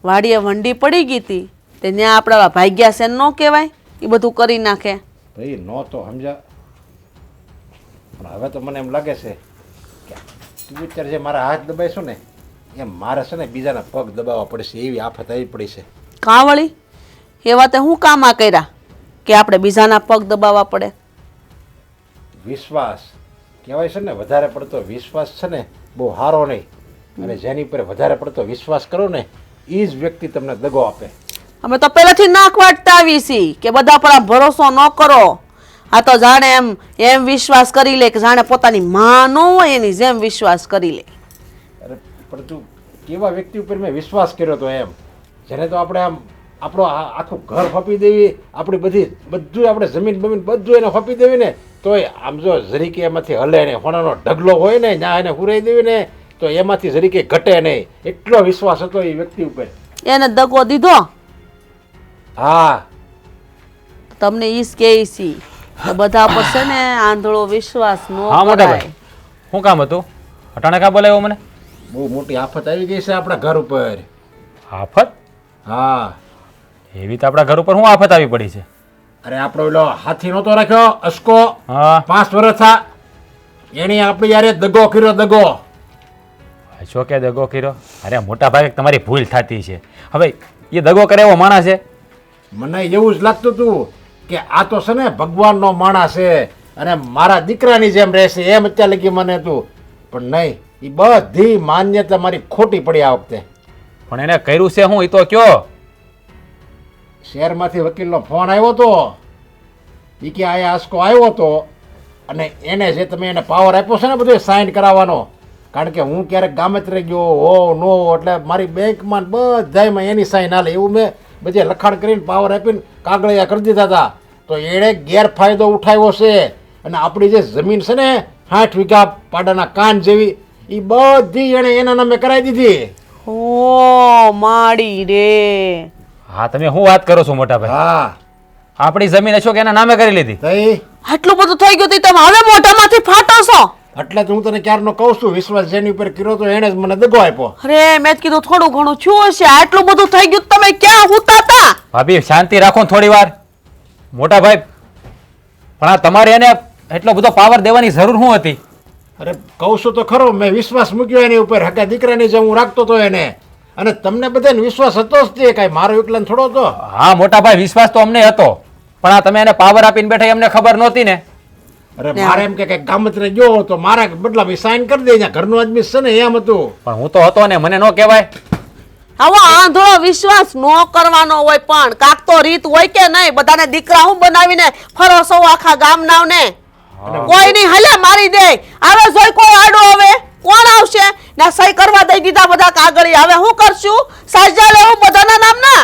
વાડીએ વંડી પડી ગઈ હતી તે ત્યાં આપણા ભાગ્યા છે ન કહેવાય એ બધું કરી નાખે. ભાઈ નો તો સમજા, પણ હવે તો મને એમ લાગે છે કે તું વિચાર જે મારા હાથ દબાઈશું ને એમ મારે છે ને બીજાના પગ દબાવવા પડશે, એવી આફત આવી પડી છે. કાં વળી એ વાતે હું કામ આ કર્યા કે આપણે બીજાના પગ દબાવવા પડે? વિશ્વાસ કહેવાય છે ને, વધારે પડતો વિશ્વાસ છે ને બહુ સારો નહીં, અને જેની પર વધારે પડતો વિશ્વાસ કરો ને એ જ વ્યક્તિ તમને દગો આપે. અમે તો પહેલાથી નાક વાટતા આવી છીએ કે બધા પર આમ ભરોસો ન કરો. આ તો જાણે એમ વિશ્વાસ કરી લે કે જાણે પોતાની માં ન હોય એની જેમ વિશ્વાસ કરી લે. અરે પણ તું કેવા વ્યક્તિ ઉપર મેં વિશ્વાસ કર્યો તો એમ, જેને તો આપણે આમ આપણો આખું ઘર ફપી દેવી, આપણી બધું આપણે જમીન બમીન બધું એને ફપી દેવી ને તોય આમ જો જરીકે એમાંથી હલે ને, હોણાનો ઢગલો હોય ને ત્યાં એને હુરાઈ દેવી ને તો એમાંથી જરીકે ઘટે નહીં, એટલો વિશ્વાસ હતો એ વ્યક્તિ ઉપર. એને દગો દીધો? હા, તમને ઈ જ કહે છે બધા પર છે ને આંધળો વિશ્વાસ ન કરાય. શું કામ હતું? અટાણે કા બોલાવ્યો મને? બહુ મોટી આફત આવી ગઈ છે આપણા ઘર ઉપર. આફત? હા, એવી તો આપણા ઘર ઉપર શું આફત આવી પડી છે? અરે આપણો પેલો હાથી નહોતો રાખ્યો અસકો, હા, 5 વર્ષ થા, એની આપણી યારે દગો કર્યો, દગો. શું કે દગો કર્યો? અરે મોટા ભાગે તમારી ભૂલ થતી છે. હવે એ દગો કરે એવો માણસ છે? મને એવું જ લાગતું હતું કે આ તો છે ને ભગવાનનો માણસ છે અને મારા દીકરાની જેમ રહેશે એમ અત્યારે લગી મને હતું, પણ નહીં, એ બધી માન્યતા મારી ખોટી પડી આ વખતે. પણ એને કર્યું છે હું એ તો કયો? શહેરમાંથી વકીલનો ફોન આવ્યો હતો, એ કે આ આસકો આવ્યો હતો અને એને જે તમે એને પાવર આપ્યો છે ને બધું સાઇન કરાવવાનો, કારણ કે હું ક્યારેક ગામત્રે ગયો હો નો એટલે મારી બેંકમાં બધામાં એની સાઇન હાલે એવું મેં બધે લખાણ કરીને પાવર આપીને કાગળિયા કરી દીધા હતા. તો એણે ગેરફાયદો ઉઠાવ્યો છે અને આપણી જે જમીન છે ને 60 વીઘા પાડાના કાન જેવી એ બધી એણે એના નામે કરાવી દીધી. ઓ માડી રે! હા, તમે શું વાત કરો છો મોટા ભાઈ? હા, આપણી જમીન અશોક એના નામે કરી લીધી. તઈ આટલું બધું થઈ ગયું તમે હવે મોઢામાંથી ફાટો છો. એટલે જ હું તને ક્યારનો કહું છું, વિશ્વાસ જેની ઉપર કર્યો તો એણે જ મને દગો આપ્યો. અરે મેં જ કીધું થોડું ઘણું થયું હશે, આટલું બધું થઈ ગયું તમે ક્યાં હુતા હતા? ભાભી શાંતિ રાખો ને થોડી વાર. મોટા ભાઈ પણ આ તમારે એને એટલો બધો પાવર દેવાની જરૂર શું હતી? અરે કહું છું તો ખરો, મેં વિશ્વાસ મૂક્યો એની ઉપર, હકા દીકરાની જેમ હું રાખતો હતો એને, અને તમને બધાને વિશ્વાસ હતો જ તે, કાંઈ મારો એકલાને થોડો હતો. હા મોટા ભાઈ, વિશ્વાસ તો અમને હતો, પણ આ તમે એને પાવર આપીને બેઠા એમને ખબર નહોતી ને. અરે મારે એમ કે ગામત્રે ગયો તો મારા બદલા સાઈન કરી દે, અહીંયા ઘરનો આદમી છે ને એમ હતું. પણ હું તો હતો ને, મને ન કહેવાય. આવો આંધળો વિશ્વાસ ન કરવાનો હોય, પણ કાક તો રીત હોય કે નહીં? બધાને દીકરા હું બનાવીને ફરો સૌ આખા ગામનાવને, કોઈ નહીં હલે મારી દે. હવે જોઈ કોઈ આડો હવે કોણ આવશે? ના સહી કરવા દઈ દીધા બધા કાગળી, હવે હું કરશું? સાજા લેવું બધાના નામના?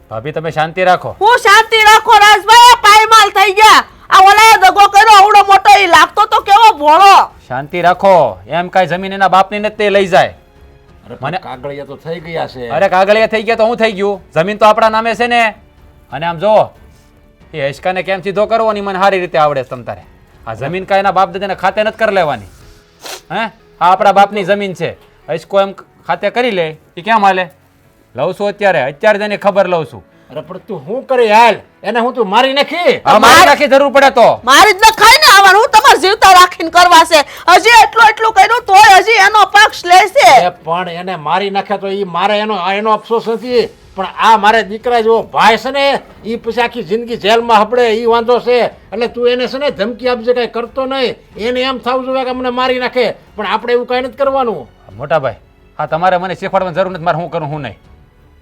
ભાભી તમે શાંતિ રાખો. હું શાંતિ રાખો રાજભાઈ? પાયમાલ થઈ ગયા. આ ઓલાએ દગો કર્યો આવડો મોટો, એ લાગતો તો કેવો ભોળો. શાંતિ રાખો. એમ કાંઈ જમીન એના બાપની નથી તે લઈ જાય. મને કાગળિયા તો થઈ ગયા છે. અરે કાગળિયા થઈ ગયા તો હું થઈ ગયું? જમીન તો આપણા નામે છે ને. અને આમ જો એ હિસકાને કેમ સીધો કરવો ને મને સારી રીતે આવડે છે. તમ તારે આ જમીન કાંઈ એના બાપ દાદાને ખાતે નથી કરી લેવાની. હે, આ આપણા બાપની જમીન છે. હિસકો એમ ખાતે કરી લે એ કેમ હાલે? લઉં છું અત્યારે જ એની ખબર લઉં છું. અરે પણ તું શું કરી હાલ? એને હું તું મારી નાખી? મારી નાખી જરૂર પડે તો મારી જ ન ખાય ને આવવાનું. હું તમારે જીવતા રાખીને કરવા છે? હજી એટલું કર્યું તોય હજી એનો પક્ષ લેશે. પણ એને મારી નાખ્યા તો ઈ મારે એનો અફસોસ નથી, પણ આ મારે દીકરા જેવો ભાઈ છે ને ઈ પછી આખી જિંદગી જેલમાં હપડે, ઈ વાંધો છે. એટલે તું એને છે ને ધમકી આપજે, કઈ કરતો નહીં. એને એમ થવું જોઈએ કે મને મારી નાખે, પણ આપણે એવું કઈ નથી કરવાનું. મોટા ભાઈ, હા તમારે મને શીખવાડવાની જરૂર નથી. મારે શું કરું શું નહીં.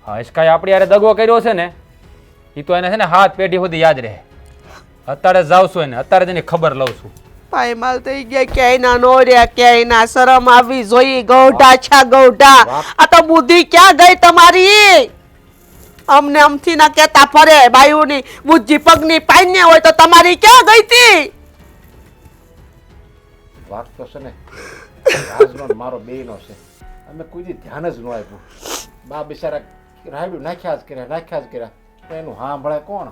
હા હિસકાએ આપણી યારે દગો કર્યો છે ને એ તો એને છે ને હાથ પેઢી સુધી યાદ રહે. અત્યારે જ જાઉં છું એને, અત્યારે જ એની ખબર લઉં છું. પાયમાલ થઈ ગયા, ક્યાંય ના નો રહ્યા, ક્યાંય ના. શરમ આવી જોઈ. ગૌઢા છા ગૌઢા. આ તો બુદ્ધિ ક્યાં ગઈ તમારી? અમને અમથી ના કેતા ફરે બાયુની બુદ્ધિ પગની પાઈને હોય તો તમારી ક્યાં ગઈ તી? વાત તો છે ને રાજનો ને મારો બેયનો છે. અમે કોઈ દી ધ્યાન જ ન આપ્યું. બા બિચારા રાયડું નાખ્યા જ કર્યા. એનું સાંભળે કોણ?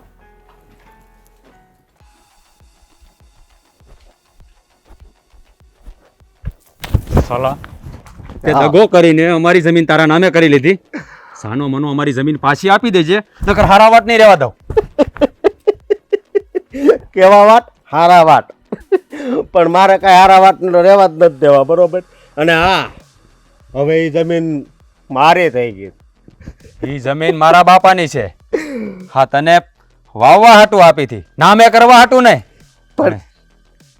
સાલા તે દગો કરીને અમારી જમીન તારા નામે કરી લીધી. સાનો મનો અમારી જમીન પાછી આપી દેજે, નકર હારા વાટ નહીં રહેવા દઉં. કેવા વાત? હારા વાત. પણ મારે કાંઈ હારા વાત રહેવા જ નથી દેવા, બરોબર? અને હા, હવે એ જમીન મારી થઈ ગઈ. એ જમીન મારા બાપાની છે. હા, તને વાવવા હાટું આપી હતી, નામે કરવા હાટું નહીં. પણ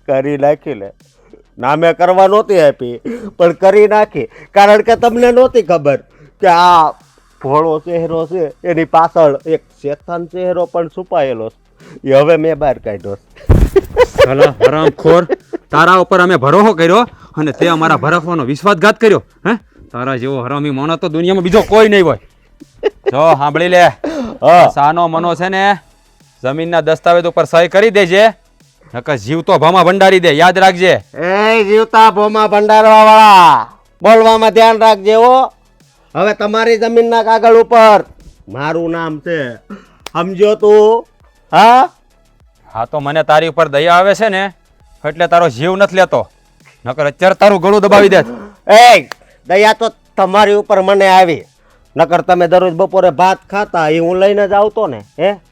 કરી નાખી લે. નામે કરવા નહોતી આપી, પણ કરી નાખી. કારણ કે તમને નહોતી ખબર કે આ ભોળો ચહેરો છે એની પાછળ એક શેતાન ચહેરો પણ છુપાયેલો છે. એ હવે મેં બહાર કાઢ્યો છે. સાલા હરામખોર, તારા ઉપર અમે ભરોસો કર્યો અને તે અમારા ભરોસાનો વિશ્વાસઘાત કર્યો. હે, તારા જેવો હરામી માણસ તો દુનિયામાં બીજો કોઈ નહીં હોય. જો સાંભળી લે, હા, સાનો મનો છે ને જમીનના દસ્તાવેજ ઉપર સહી કરી દેજે, નકર જીવતો ભામાં ભંડારી દે. યાદ રાખજે. એ જીવતા ભોમાં ભંડારવા વાળા, બોલવામાં ધ્યાન રાખજે હો. હવે તમારી જમીનના કાગળ ઉપર મારું નામ છે, સમજો તું? હા, હા, તો મને તારી ઉપર દયા આવે છે ને એટલે તારો જીવ નથી લેતો, નકર અત્યારે તારું ગળું દબાવી દે. એ દયા તો તમારી ઉપર મને આવી, નકર તમે દરરોજ બપોરે ભાત ખાતા એ હું લઈને જ આવતો ને.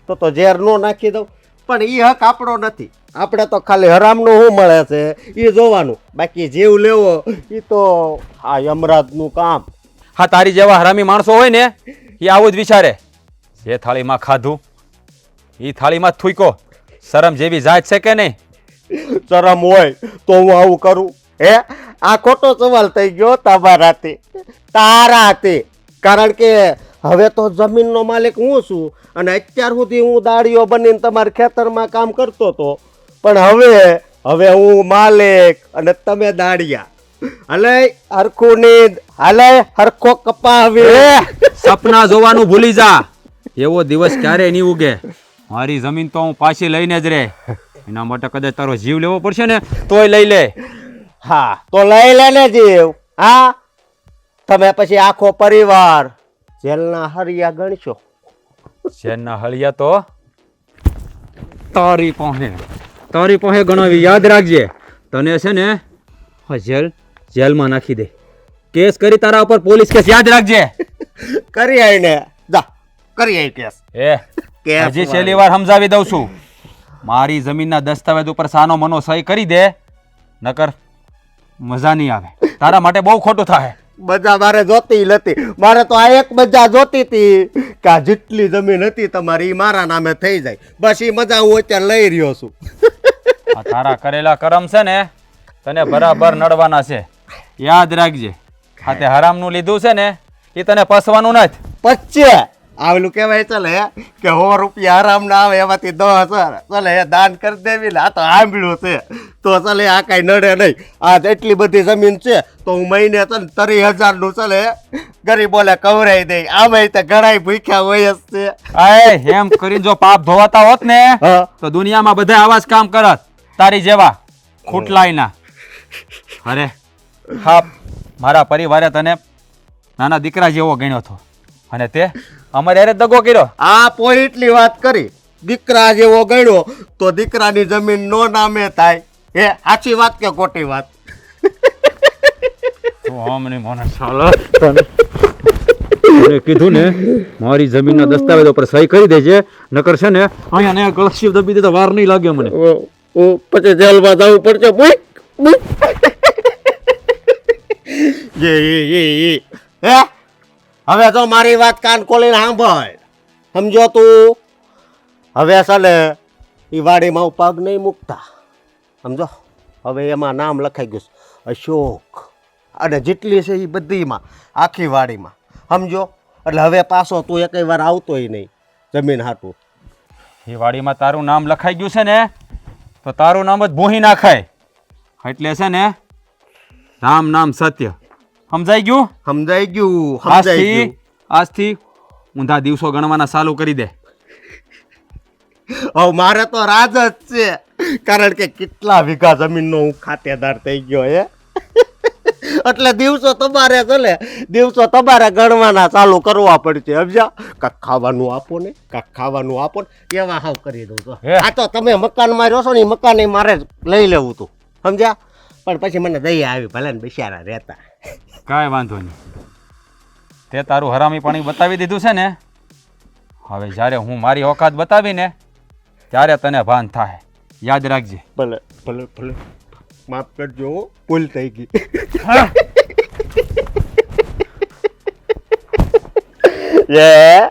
તો ઝેર નો નાખી દઉં. પણ એ હક આપણો નથી. આપણે તો ખાલી હરામનું શું મળે છે એ જોવાનું, બાકી જીવ લેવો એ તો આ યમરાજનું કામ. હા, તારી જેવા હરામી માણસો હોય ને એ આવું જ વિચારે. જે થાળીમાં ખાધું એ થાળીમાં જ થૂકો. શરમ જેવી જાત છે કે નહીં? શરમ હોય તો હું આવું કરું? આ ખોટો સવાલ થઈ ગયો તમારાથી, તારાથી. કારણ કે હવે તો જમીનનો માલિક હું છું અને અત્યાર સુધી હું દાડીઓ બનીને તમારા ખેતરમાં કામ કરતો હતો, પણ હવે હું માલિક અને તમે દાડિયા. હલે હરખું નીંદ, હલે હરખો કપાવી. સપના જોવાનું ભૂલી જા, એવો દિવસ ક્યારે નહીં ઉગે. મારી જમીન તો હું પાછી લઈને જ રે. એના માટે કદાચ તારો જીવ લેવો પડશે ને તોય લઈ લે. હા, તો લઈ લે ને જીવ. હા, તમે પછી આખો પરિવાર જેલના હરિયા ગણશો. શેરના હળિયા તો તારી પાસે ગણાવી. યાદ રાખજે, તને છે ને જેલમાં નાખી દે. કેસ કરી તારા ઉપર, પોલીસ કેસ. યાદ રાખજે. કરી આવીને જા, કરી આવી કેસ. હજી છેલ્લી વાર સમજાવી દઉં છું, મારી જમીનના દસ્તાવેજ ઉપર સાનો મનો સહી કરી દે, નકર મજા નહીં આવે. તારા માટે બહુ ખોટું થાય. બધા મારે જોતી નથી. મારે તો આ એક મજા જોતી હતી કે આ જેટલી જમીન હતી તમારી ઈ મારા નામે થઈ જાય. બસ એ મજા હું અત્યારે લઈ રહ્યો છું. આ તારા કરેલા કરમ છે ને તને બરાબર નડવાના છે. યાદ રાખજે, આ તે હરામનું લીધું છે ને એ તને પસવાનું નથી. પચ્ચે આવેલું કહેવાય ચાલે કે 100 રૂપિયા આરામ ના આવે એમાંથી 10,000 ચાલે એ દાન કરી દેવી ને. આ તો આંબળ્યું છે તો ચાલે, આ કાંઈ નડે નહીં. આ એટલી બધી જમીન છે તો હું મહિને છે ને 30,000 નું ચાલે ગરીબોને કવરાઈ દઈ. આમાં તે ઘણાય ભૂખ્યા હોય જ છે. આય એમ કરીને જો પાપ ધોવાતા હોત ને હા. તો દુનિયામાં બધા આવા જ કામ કરત, તારી જેવા ખૂટલાયના. અરે હા, મારા પરિવારે તને નાના દીકરા જેવો ગણ્યો હતો અને તે અમારે યારે દગો કર્યો. આ પોઈન્ટની વાત કરી. દીકરા જેવો ગણ્યો તો દીકરાની જમીન નો નામે થાય. સાચી વાત કે ખોટી વાત? તને કીધું ને મારી જમીનના દસ્તાવેજો પર સહી કરી દેજે, નકર છે ને અહીંયા ગળશી દબી દે તો વાર નહીં લાગે મને. પછી જેલમાં જવું પડશે. હવે તો મારી વાત કાન ખોલીને સાંભળ, સમજો તું? હવે ચાલે એ વાડીમાં પગ નહીં મૂકતા, સમજો? હવે એમાં નામ લખાઈ ગયું છે અશોક, અને જેટલી છે એ બધીમાં આખી વાડીમાં, સમજો? એટલે હવે પાછો તું એકેય વાર આવતોય નહીં જમીન હાટું. એ વાડીમાં તારું નામ લખાઈ ગયું છે ને તો તારું નામ જ ભૂહી નાખાય. એટલે છે ને રામ નામ સત્ય. સમજાઈ ગયું? સમજાઈ ગયું, સમજાઈ ગયું. આજથી ઊંધા દિવસો ગણવાના ચાલુ કરી દે. હવે મારે તો રાજ જ છે, કારણ કે કેટલા વીઘા જમીનનો હું ખાતેદાર થઈ ગયો. એટલે દિવસો તમારે ચાલે, દિવસો તમારે ગણવાના ચાલુ કરવા પડશે, સમજ્યા? કાંક ખાવાનું આપો ને, કાંક ખાવાનું આપો ને, એવા હાવ કરી દઉં તો. આ તો તમે મકાનમાં રહો છો ને, મકાન મારે લઈ લેવું હતું, સમજ્યા? પણ પછી મને દયા આવી, ભલે ને બિચારા રહેતા. કાંઈ વાંધો નહીં, તે તારું હરામી પાણી બતાવી દીધું છે ને, હવે જ્યારે હું મારી ઓકાત બતાવીને ત્યારે તને ભાન થાય. યાદ રાખજે. ભલે ભલે ભલે માફ કરજો હો, ભૂલ થઈ ગઈ. યે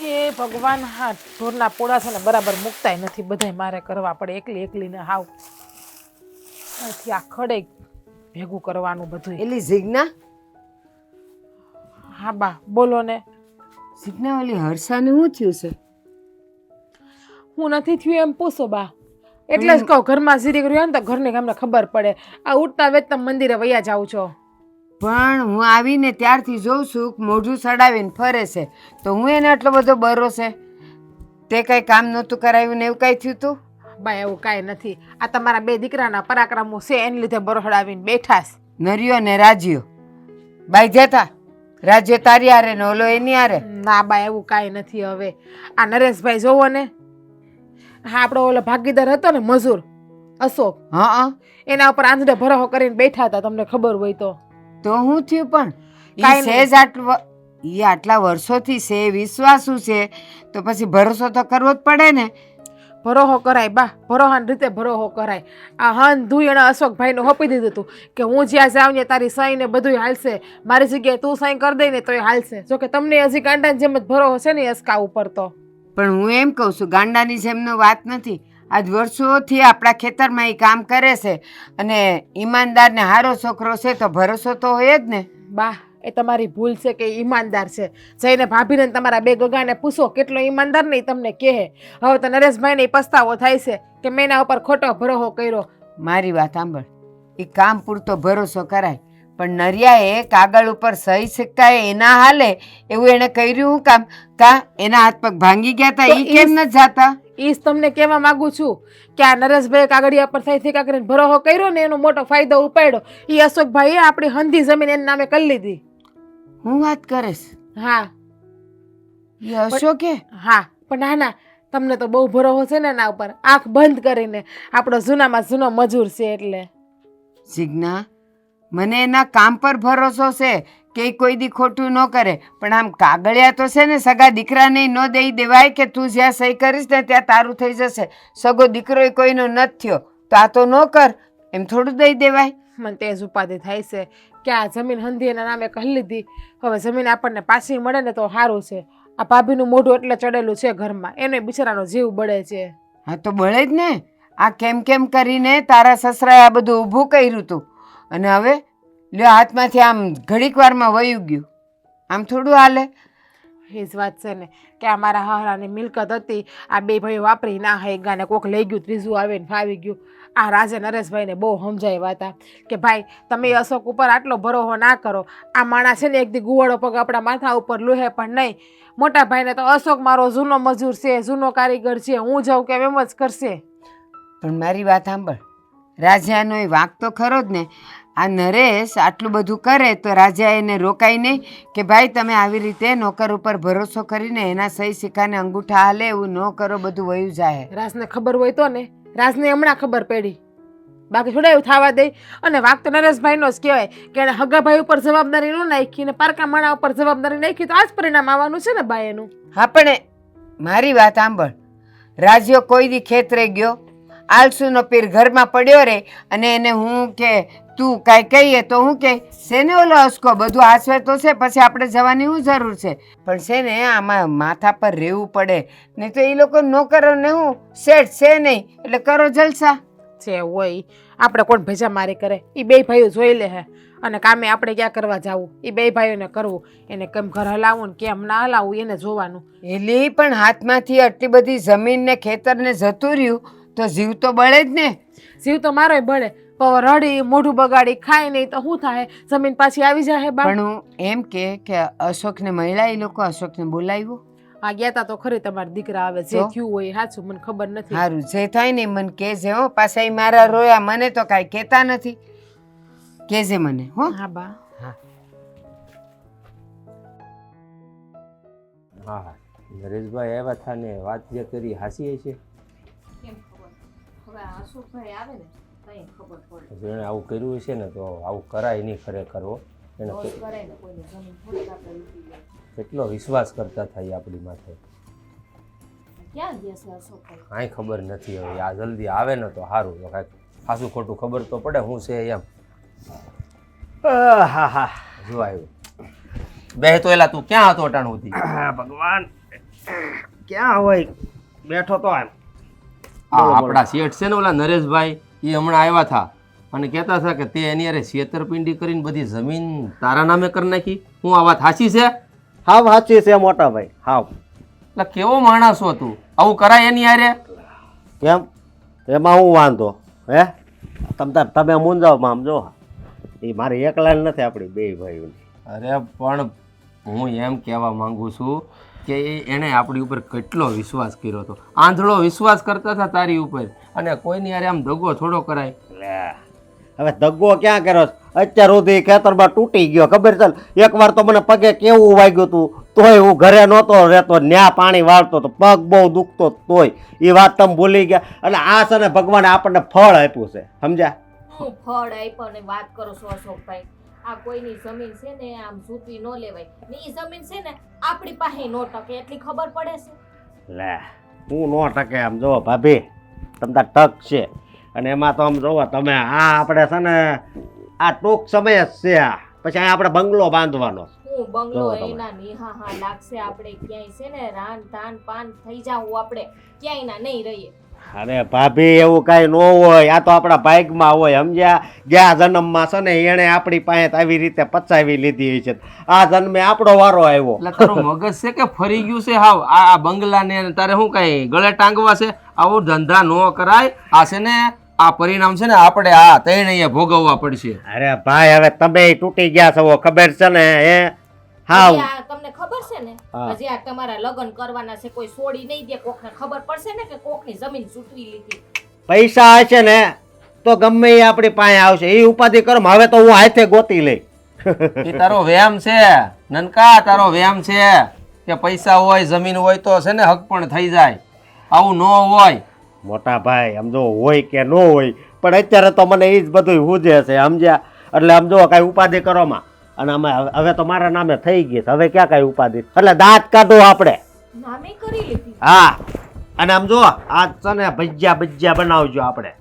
એ ભગવાન, હા ઢોરના પોળા છે ને બરાબર મૂકતાય નથી, બધાય મારે કરવા પડે, એકલી એકલીને હાવ નથી આ ખડે ભેગું કરવાનું બધું. એલી ઝિજ્ઞા હા બા બોલો ને. ઝિજ્ઞા ઓલી હર્ષાને શું થયું છે? હું નથી થયું એમ પૂછો બા, એટલે જ કહું ઘરમાં સીરી કર્યું ને તો ઘરની ગામને ખબર પડે. આ ઉઠતા વેત તમે મંદિરે વયા જાવ છો. પણ હું આવીને ત્યારથી જોઉં છું કે મોઢું સડાવીને ફરે છે, તો હું એને આટલો બધો બરો છે. તે કઈ કામ નહોતું કરાવ્યું ને એવું કઈ થયું તું? બા એવું કાંઈ નથી, આ તમારા બે દીકરાના પરાક્રમો છે એને લીધે બરોહડાવીને બેઠા છે. નરિયો ને રાજ્યો બાઈ જતા, રાજ્ય તારી હારે ને ઓલો એની હારે. ના બા એવું કાંઈ નથી. હવે આ નરેશભાઈ જોવો ને, હા આપણો ઓલો ભાગીદાર હતો ને મજૂર અશોક, હા એના ઉપર આંધળે ભરોહો કરીને બેઠા હતા, તમને ખબર હોય તો. તો હું થયું? પણ કાંઈ ઈ સહેજ આટલા વર્ષોથી છે, વિશ્વાસુ છે, તો પછી ભરોસો તો કરવો જ પડે ને. ભરોહો કરાય બા, ભરોહાની રીતે ભરોહો કરાય. આ હન ધુઈ એણે અશોકભાઈને હોપી દીધું હતું કે હું જ્યાં જાઉં ને તારી સહી ને બધું હાલશે, મારી જગ્યાએ તું સહી કરી દઈ ને તોય હાલશે. જોકે તમને હજી ગાંડાની જેમ જ ભરોહો છે ને અસકા ઉપર તો. પણ હું એમ કહું છું, ગાંડાની જેમનો વાત નથી. આજ વર્ષોથી આપણા ખેતરમાં એ કામ કરે છે અને ઈમાનદાર ને હારો છોકરો છે તો ભરોસો તો હોય જ ને. બા એ તમારી ભૂલ છે કે ઈમાનદાર છે. જઈને ભાભીને તમારા બે ગગાને પૂછો કેટલો ઈમાનદાર નહીં તમને કહે. હવે તો નરેશભાઈને પસ્તાવો થાય છે કે મેં એના ઉપર ખોટો ભરોહો કર્યો. મારી વાત સાંભળ, એ કામ પૂરતો ભરોસો કરાય, પણ નરિયાએ કાગળ ઉપર સહી સિક્કાએ એના હાલે એવું એને કર્યું હું કામ? કા એના હાથ પગ ભાંગી ગયા હતા, એ કેમ ન જાતા? ઈ જ તમને કહેવા માંગુ છું કે આ નરેશભાઈ કાગળિયા પર થઈ થીકા કરીને ભરોહો કર્યો ને એનો મોટો ફાયદો ઉપાડ્યો. ઈ અશોકભાઈએ આપણી હંધી જમીન એના નામે કરી લીધી. હું વાત કરીશ? હા એ અશોકે? હા પણ ના ના, તમને તો બહુ ભરોહો છે ને એના ઉપર, આંખ બંધ કરીને. આપણો જૂનામાં જૂનો મજૂર છે એટલે. ઝિજ્ઞા, મને એના કામ પર ભરોસો છે કે ઈ કોઈ દી ખોટું ન કરે, પણ આમ કાગળિયા તો છે ને સગા દીકરાને ન દઈ દેવાય કે તું જ્યાં સહી કરીશ ને ત્યાં તારું થઈ જશે. સગો દીકરો કોઈનો નથી થયો તો આ તો ન કર, એમ થોડું દઈ દેવાય. મને તે જ ઉપાધિ થાય છે કે આ જમીન હંધી એના નામે કહી લીધી. હવે જમીન આપણને પાછી મળે ને તો સારું છે. આ ભાભીનું મોઢું એટલે ચડેલું છે ઘરમાં, એને બિચારાનો જીવ બળે છે. હા તો બળે જ ને. આ કેમ કેમ કરીને તારા સસરાએ આ બધું ઊભું કર્યું હતું અને હવે લ્યો હાથમાંથી આમ ઘડીક વારમાં વયું ગયું. આમ થોડું હાલે. એ જ વાત છે ને કે આ મારા હારાની મિલકત હતી, આ બે ભાઈઓ વાપરી ના હાઈ ગાને કોક લઈ ગયું, ત્રીજું આવે ને ફાવી ગયું. આ રાજે નરેશભાઈને બહુ સમજાવ્યા હતા કે ભાઈ તમે અશોક ઉપર આટલો ભરોસો ના કરો. આ માણસ છે ને એક દી ગુવાડો પગ આપણા માથા ઉપર લોહે પણ નહીં. મોટા ભાઈને તો અશોક મારો જૂનો મજૂર છે, જૂનો કારીગર છે, હું જાઉં કે એમ જ કરશે. પણ મારી વાત સાંભળ, રાજાનો એ વાંક તો ખરો જ ને. આ નરેશ આટલું બધું કરે તો રાજા એને રોકાય નહીં કે ભાઈ તમે આવી રીતે નોકર ઉપર ભરોસો કરીને એના સહી સિક્કાને અંગૂઠા હાલે એવું ન કરો, બધું વયું જાય. રાજને ખબર હોય તો ને, રાજને હમણાં ખબર પડી, બાકી થોડા એવું થવા દે. અને વાંક તો નરેશભાઈનો જ કહેવાય કે એને હગાભાઈ ઉપર જવાબદારી ન નાખી ને પારકા માણા ઉપર જવાબદારી નાખી તો આ જ પરિણામ આવવાનું છે ને બા એનું. હા પણ મારી વાત સાંભળ, રાજ્યો કોઈ દી ખેતરે ગયો, આલસુનો પીર ઘરમાં પડ્યો રે અને એને હું કે તું કાંઈ કહીએ તો હું કે શેને ઓલો અસકો બધું આસવે તો છે, પછી આપણે જવાની શું જરૂર છે? પણ છે ને આમાં માથા પર રહેવું પડે, નહીં તો એ લોકો નોકરો ને હું સેટ છે નહીં એટલે કરો જલસા. છે હોય આપણે કોણ ભેજા મારી કરે, એ બે ભાઈઓ જોઈ લે હે. અને કામે આપણે ક્યાં કરવા જવું, એ બે ભાઈઓને કરવું. એને કેમ ઘર હલાવવું ને કેમ ના હલાવવું એને જોવાનું. એટલે પણ હાથમાંથી આટલી બધી જમીન ને ખેતર ને જતું રહ્યું તો જીવ તો બળે જ ને. જીવ તો મારોય બળે, પણ રડી મોઢું બગાડી ખાય નહીં તો શું થાય? જમીન પાછી આવી જાય બા. પણ હું એમ કે અશોકને મળ્યા એ લોકો, અશોકને બોલાવ્યો? આ ગયા તા તો ખરી, તમારા દીકરા આવે જે થયું હોય સાચું મને ખબર નથી. સારું જે થાય ને મને કહેજે હો. પાછા ઈ મારા રોયા મને તો કાંઈ કહેતા નથી, કહેજે મને હો. હા બા. હા હા, નરેશભાઈ આવ્યા હતા ને વાત જે કરી હાસી છે. કેમ ખબર? હવે આ અશોકભાઈ આવે ને જેણે આવું કર્યું હશે ને તો આવું કરાય નહીં ખરેખર હો. એને કેટલો વિશ્વાસ કરતા થાય આપણી માથે કાંઈ ખબર નથી. હવે આ જલ્દી આવે ને તો સારું, તો કાંઈક ખાસું ખોટું ખબર તો પડે હું છે એમ. હા હા જો આવ્યું બે તો એલા તું ક્યાં હતો અટાણ સુધી? ભગવાન ક્યાં હોય બેઠો તો એમ આપણા શેઠ છે ને ઓલા નરેશભાઈ, એ હમણાં આવ્યા હતા અને કહેતા હતા કે તે એની અરે છેતરપિંડી કરીને બધી જમીન તારા નામે કરી નાખી. હું આ વાત સાચી છે? હાવ સાચી છે મોટા ભાઈ હાવ. એટલે કેવો માણસ છો તું? આવું કરાય એની હારે? કેમ એમાં હું વાંધો હે? તમે મૂંઝાવમાં આમ જો એ મારી એકલા નથી, આપણી બે ભાઈઓની. અરે પણ હું એમ કહેવા માંગુ છું કે એણે આપણી ઉપર કેટલો વિશ્વાસ કર્યો હતો. આંધળો વિશ્વાસ કરતા હતા તારી ઉપર, અને કોઈની હારે આમ દગો થોડો કરાય. લે હવે દગ્ગો ક્યાં કર્યો? અત્યાર સુધી ખેતરમાં તૂટી ગયો ખબર ચાલ. એકવાર તો મને પગે કેવું વાગ્યું હતું, તોય હું ઘરે નહોતો રહેતો, ન્યા પાણી વાળતો તો પગ બહુ દુખતો તોય. એ વાત તમે ભૂલી ગયા. એટલે આ છે ને ભગવાને આપણને ફળ આપ્યું છે, સમજ્યા? હું ફળ આપ્યો ને વાત કરો છો અશોકભાઈ? આ કોઈની જમીન છે ને આમ સૂતવી ન લેવાય ને. ઈ જમીન છે ને આપણી પાસે નો ટકે એટલી ખબર પડે છે. લે હું નો ટકે આમ જો ભાભી, તમને ટક છે. અને એમાં તો આમ જોવો તમે, આ આપણે છે ને આ ટૂંક સમય જ છે. પછી અહીંયા આપણે બંગલો બાંધવાનો. હું બંગલો જોવો તમે. એના નિહા હા લાગશે. આપણે ક્યાંય છે ને રાન ધાન પાન થઈ જાવું, આપણે ક્યાંય ના નહીં રહીએ. અરે ભાભી એવું કાંઈ ન હોય, આ તો આપણા ભાગમાં હોય, સમજ્યા? ગયા જન્મમાં છે ને એણે આપણી પાસે આવી રીતે પચાવી લીધી છે, આ જન્મે આપણો વારો આવ્યો. એટલે તારું મગજ છે કે ફરી ગયું છે હાવ? આ બંગલાને તારે શું કઈ ગળે ટાંગવા છે? આવો ધંધા ન કરાય. આ છે ને આ પરિણામ છે ને આપણે આ ત્રણેય ભોગવવા પડશે. અરે ભાઈ હવે તમે તૂટી ગયા છો ખબર છે ને હે? હા હજી આ તમને ખબર છે ને, હા. હજી આ તમારા લગ્ન કરવાના છે, કોઈ છોડી નહીં દે. કોકને ખબર પડશે ને કે કોકની જમીન સૂટવી લીધી. પૈસા હશે ને તો ગમે એ આપણી પાસે આવશે. એ ઉપાધિ કરો, હવે તો હું હાથે ગોતી લઈ. એ તારો વ્યામ છે નનકા, તારો વ્યામ છે કે પૈસા હોય જમીન હોય તો છે ને હક પણ થઈ જાય. આવું ન હોય. મોટા ભાઈ આમ જો હોય કે ન હોય, પણ અત્યારે તો મને એ જ બધું હુજે છે, સમજ્યા? એટલે આમ જો કાંઈ ઉપાધિ કરોમાં. અને અમે હવે તો મારા નામે થઈ ગઈ છે, હવે ક્યાં કાંઈ ઉપાધિ. એટલે દાંત કાઢો આપણે. નામે કરી લીધી. હા અને આમ જો આજ છે ને ભજીયા બનાવજો આપણે.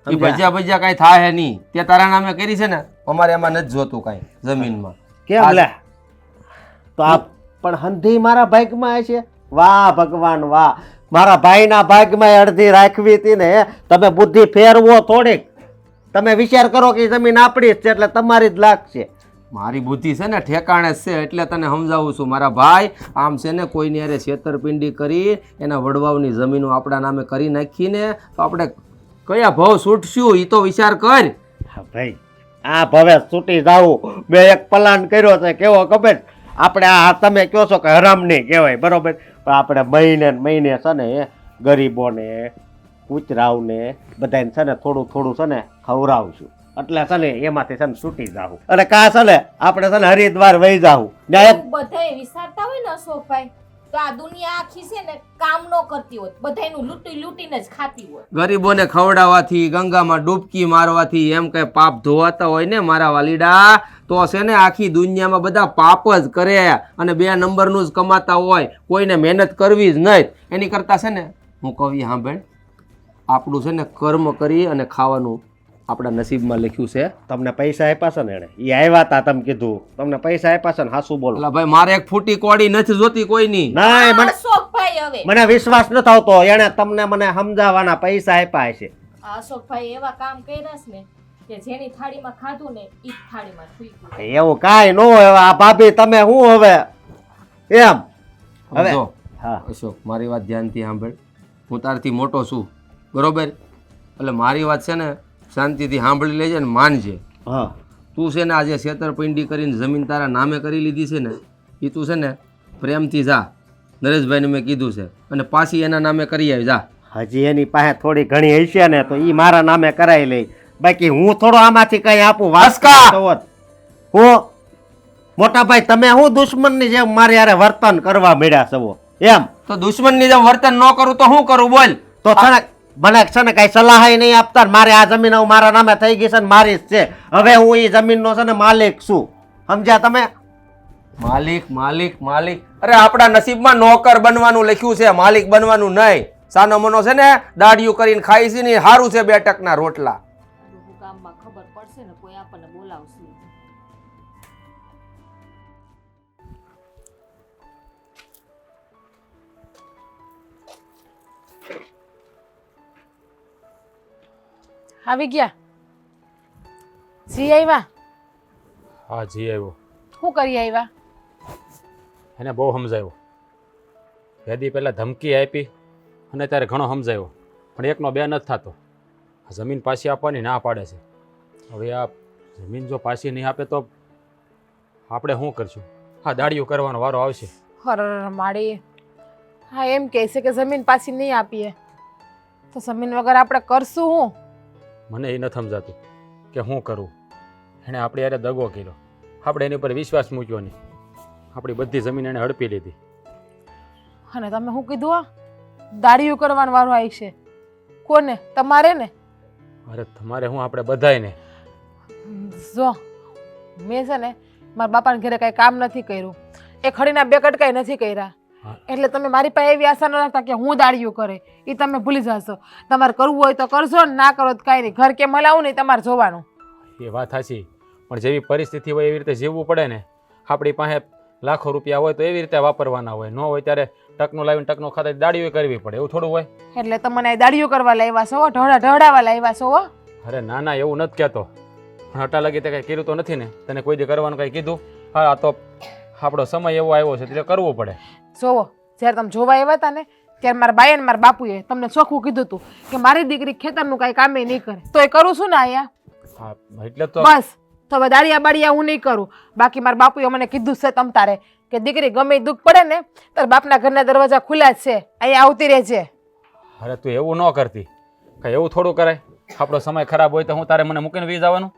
એ ભજીયા ભજીયા કાંઈ થાય નહીં. તે તારા નામે કરી છે ને, અમારે એમાં નથી જોતું કાંઈ જમીનમાં. કેમ લે? તો આ પણ હંધી મારા ભાગમાં છે. વાહ ભગવાન વાહ, મારા ભાઈના ભાગમાં અડધી રાખવી હતી ને. તમે બુદ્ધિ ફેરવો થોડીક. તમે વિચાર કરો કે જમીન આપણી જ છે એટલે તમારી જ લાગશે. મારી બુદ્ધિ છે ને ઠેકાણે જ છે, એટલે તને સમજાવું છું મારા ભાઈ. આમ છે ને કોઈની હારે છેતરપિંડી કરી એના વડવાઓની જમીનો આપણા નામે કરી નાખીને તો આપણે કયા ભાવ છૂટશું એ તો વિચાર કર. હા ભાઈ, આ ભવે છૂટી જાવું. મેં એક પ્લાન કર્યો છે, કેવો ખબર? આપણે આ તમે કહો છો કે હરામ નહીં કહેવાય, બરોબર? પણ આપણે મહિને ને મહિને છે ને ગરીબોને કૂતરાઓને બધાને છે ને થોડું થોડું છે ને ખવડાવશું. એટલે છે ને એમાંથી છે ને છૂટી જાવું. અને કા છે ને આપણે છે ને હરિદ્વાર વહી જાવું. બધાય વિચારતા હોય ને અશોકભાઈ, તો આ દુનિયા આખી છે ને કામ ન કરતી હોય, બધાયનું લૂંટીને જ ખાતી હોય. ગરીબોને ખવડાવવાથી, ગંગામાં ડૂબકી મારવાથી એમ કઈ પાપ ધોવાતા હોય ને મારા વાલીડા, તો છે ને આખી દુનિયામાં બધા પાપ જ કરે અને 2 નંબરનું જ કમાતા હોય. કોઈને મહેનત કરવી જ નહીં. એની કરતાં છે ને હું કહું સાંભળ, આપણું છે ને કર્મ કરી અને ખાવાનું આપણા નસીબમાં લખ્યું છે. તમને પૈસા આપ્યા છે ને એને? એ આવ્યા હતા, તમે કીધું તમને પૈસા આપ્યા છે ને? હાસું બોલો. એટલે ભાઈ મારે એક ફૂટી કોડી નથી જોતી કોઈની. ના મને અશોકભાઈ હવે મને વિશ્વાસ નથી આવતો. એને તમને મને સમજાવવાના પૈસા આપ્યા છે. આ અશોકભાઈ એવા કામ કર્યા છે ને કે જેની થાળીમાં ખાધું ને ઈ જ થાળીમાં થૂક્યું. એવું કાંઈ ન હોય. આ ભાભી તમે શું હવે એમ? હવે જો હા અશોક, મારી વાત ધ્યાનથી સાંભળ. હું તારથી મોટો છું, બરોબર? એટલે મારી વાત છે ને શાંતિથી સાંભળી લેજે ને માનજે. હા તું છે ને આજે છેતરપિંડી કરીને જમીન તારા નામે કરી લીધી છે ને, એ તું છે ને પ્રેમથી જા. નરેશભાઈને મેં કીધું છે, અને પાછી એના નામે કરી આવી જા. હજી એની પાસે થોડી ઘણી હશે ને તો એ મારા નામે કરાવી લે. બાકી હું થોડો આમાંથી કઈ આપું? વાસકા! હું મોટા ભાઈ તમે હું દુશ્મનની જેમ મારી યારે વર્તન કરવા મળ્યા છો એમ? તો દુશ્મનની જેમ વર્તન ન કરું તો શું કરું બોલ? તો થોડાક મને છે ને કઈ સલાહ નહીં આપતા ને મારે આ જમીન હવે મારા નામે થઈ ગઈ છે ને મારી જ છે. હવે હું એ જમીનનો છે ને માલિક છું. સમજ્યા તમે? માલિક માલિક માલિક અરે આપણા નસીબમાં નોકર બનવાનું લખ્યું છે, માલિક બનવાનું નહીં. સાનો મનો છે ને દાડિયું કરીને ખાઈ છે ને સારું છે 2 ટકના રોટલા. ગામમાં ખબર પડશે ને કોઈ આપણને બોલાવશે. આવી ગયા જી આવ્યા? હા જી આવ્યો. શું કરી આવ્યા? એને બહુ સમજાવ્યો. યાદી પહેલાં ધમકી આપી અને ત્યારે ઘણો સમજાવ્યો, પણ એકનો બે નથી થતો. આ જમીન પાછી આપવાની ના પાડે છે. હવે આ જમીન જો પાછી નહીં આપે તો આપણે શું કરશું? હા, દાડિયું કરવાનો વારો આવશે. હર માડી, હા એમ કહે છે કે જમીન પાછી નહીં આપીએ તો જમીન વગર આપણે કરશું હું? મને એ નથી સમજાતું કે શું કરવું. એણે આપણે યારે દગો કર્યો, આપણે એની ઉપર વિશ્વાસ મૂક્યો નહીં, આપણી બધી જમીન એણે હડપી લીધી. અને તમે શું કીધું? આ દાડિયું કરવાનો વારો આવી છે? કોને? તમારે ને? અરે તમારે હું, આપણે બધાયને. જો મેં છે ને મારા બાપાને ઘરે કાંઈ કામ નથી કર્યું, એ ખડીના 2 કટકાઈ નથી કર્યા, એટલે તમે મારી પાસે એવી આશા ન રાખતા કે હું દાડિયું કરે. એ તમે ભૂલી જશો. તમારે કરવું હોય તો કરશો ને ના કરો તો કાંઈ નહીં. ઘર કેમ હલાવું નહીં તમારે જોવાનું. એ વાત સાચી, પણ જેવી પરિસ્થિતિ હોય એવી રીતે જીવવું પડે ને. આપણી પાસે લાખો રૂપિયા હોય તો એવી રીતે વાપરવાના હોય, ન હોય ત્યારે ટકનું લાવીને ટકનું ખાતા દાડિયું કરવી પડે. એવું થોડું હોય? એટલે તમને દાડિયું કરવા લાવ્યા છો? ઢળાવા લાવ્યા છો? અરે ના ના, એવું નથી કહેતો, પણ હટા લગી તે કંઈ કર્યું તો નથી ને? તને કોઈ દી કરવાનું કંઈ કીધું? હા, આ તો આપણો સમય એવો આવ્યો છે એટલે કરવું પડે. જોવો, જ્યારે તમે જોવા આવ્યા હતા ને ત્યારે મારા બાઈ અને મારા બાપુએ તમને ચોખ્ખું કીધું હતું કે મારી દીકરી ખેતરનું કાંઈ કામે નહીં કરે, તો એ કરું છું ને અહીંયા. હા, એટલે તો બસ તો હવે દાડિયા બાડિયા હું નહીં કરું. બાકી મારા બાપુએ મને કીધું છે તમ તારે કે દીકરી ગમે એ દુઃખ પડે ને તાર બાપના ઘરના દરવાજા ખુલ્લા જ છે, અહીંયા આવતી રહેજે. અરે તું એવું ન કરતી, કાંઈ એવું થોડું કરાય? આપણો સમય ખરાબ હોય તો હું તારે મને મૂકીને વી જવાનું?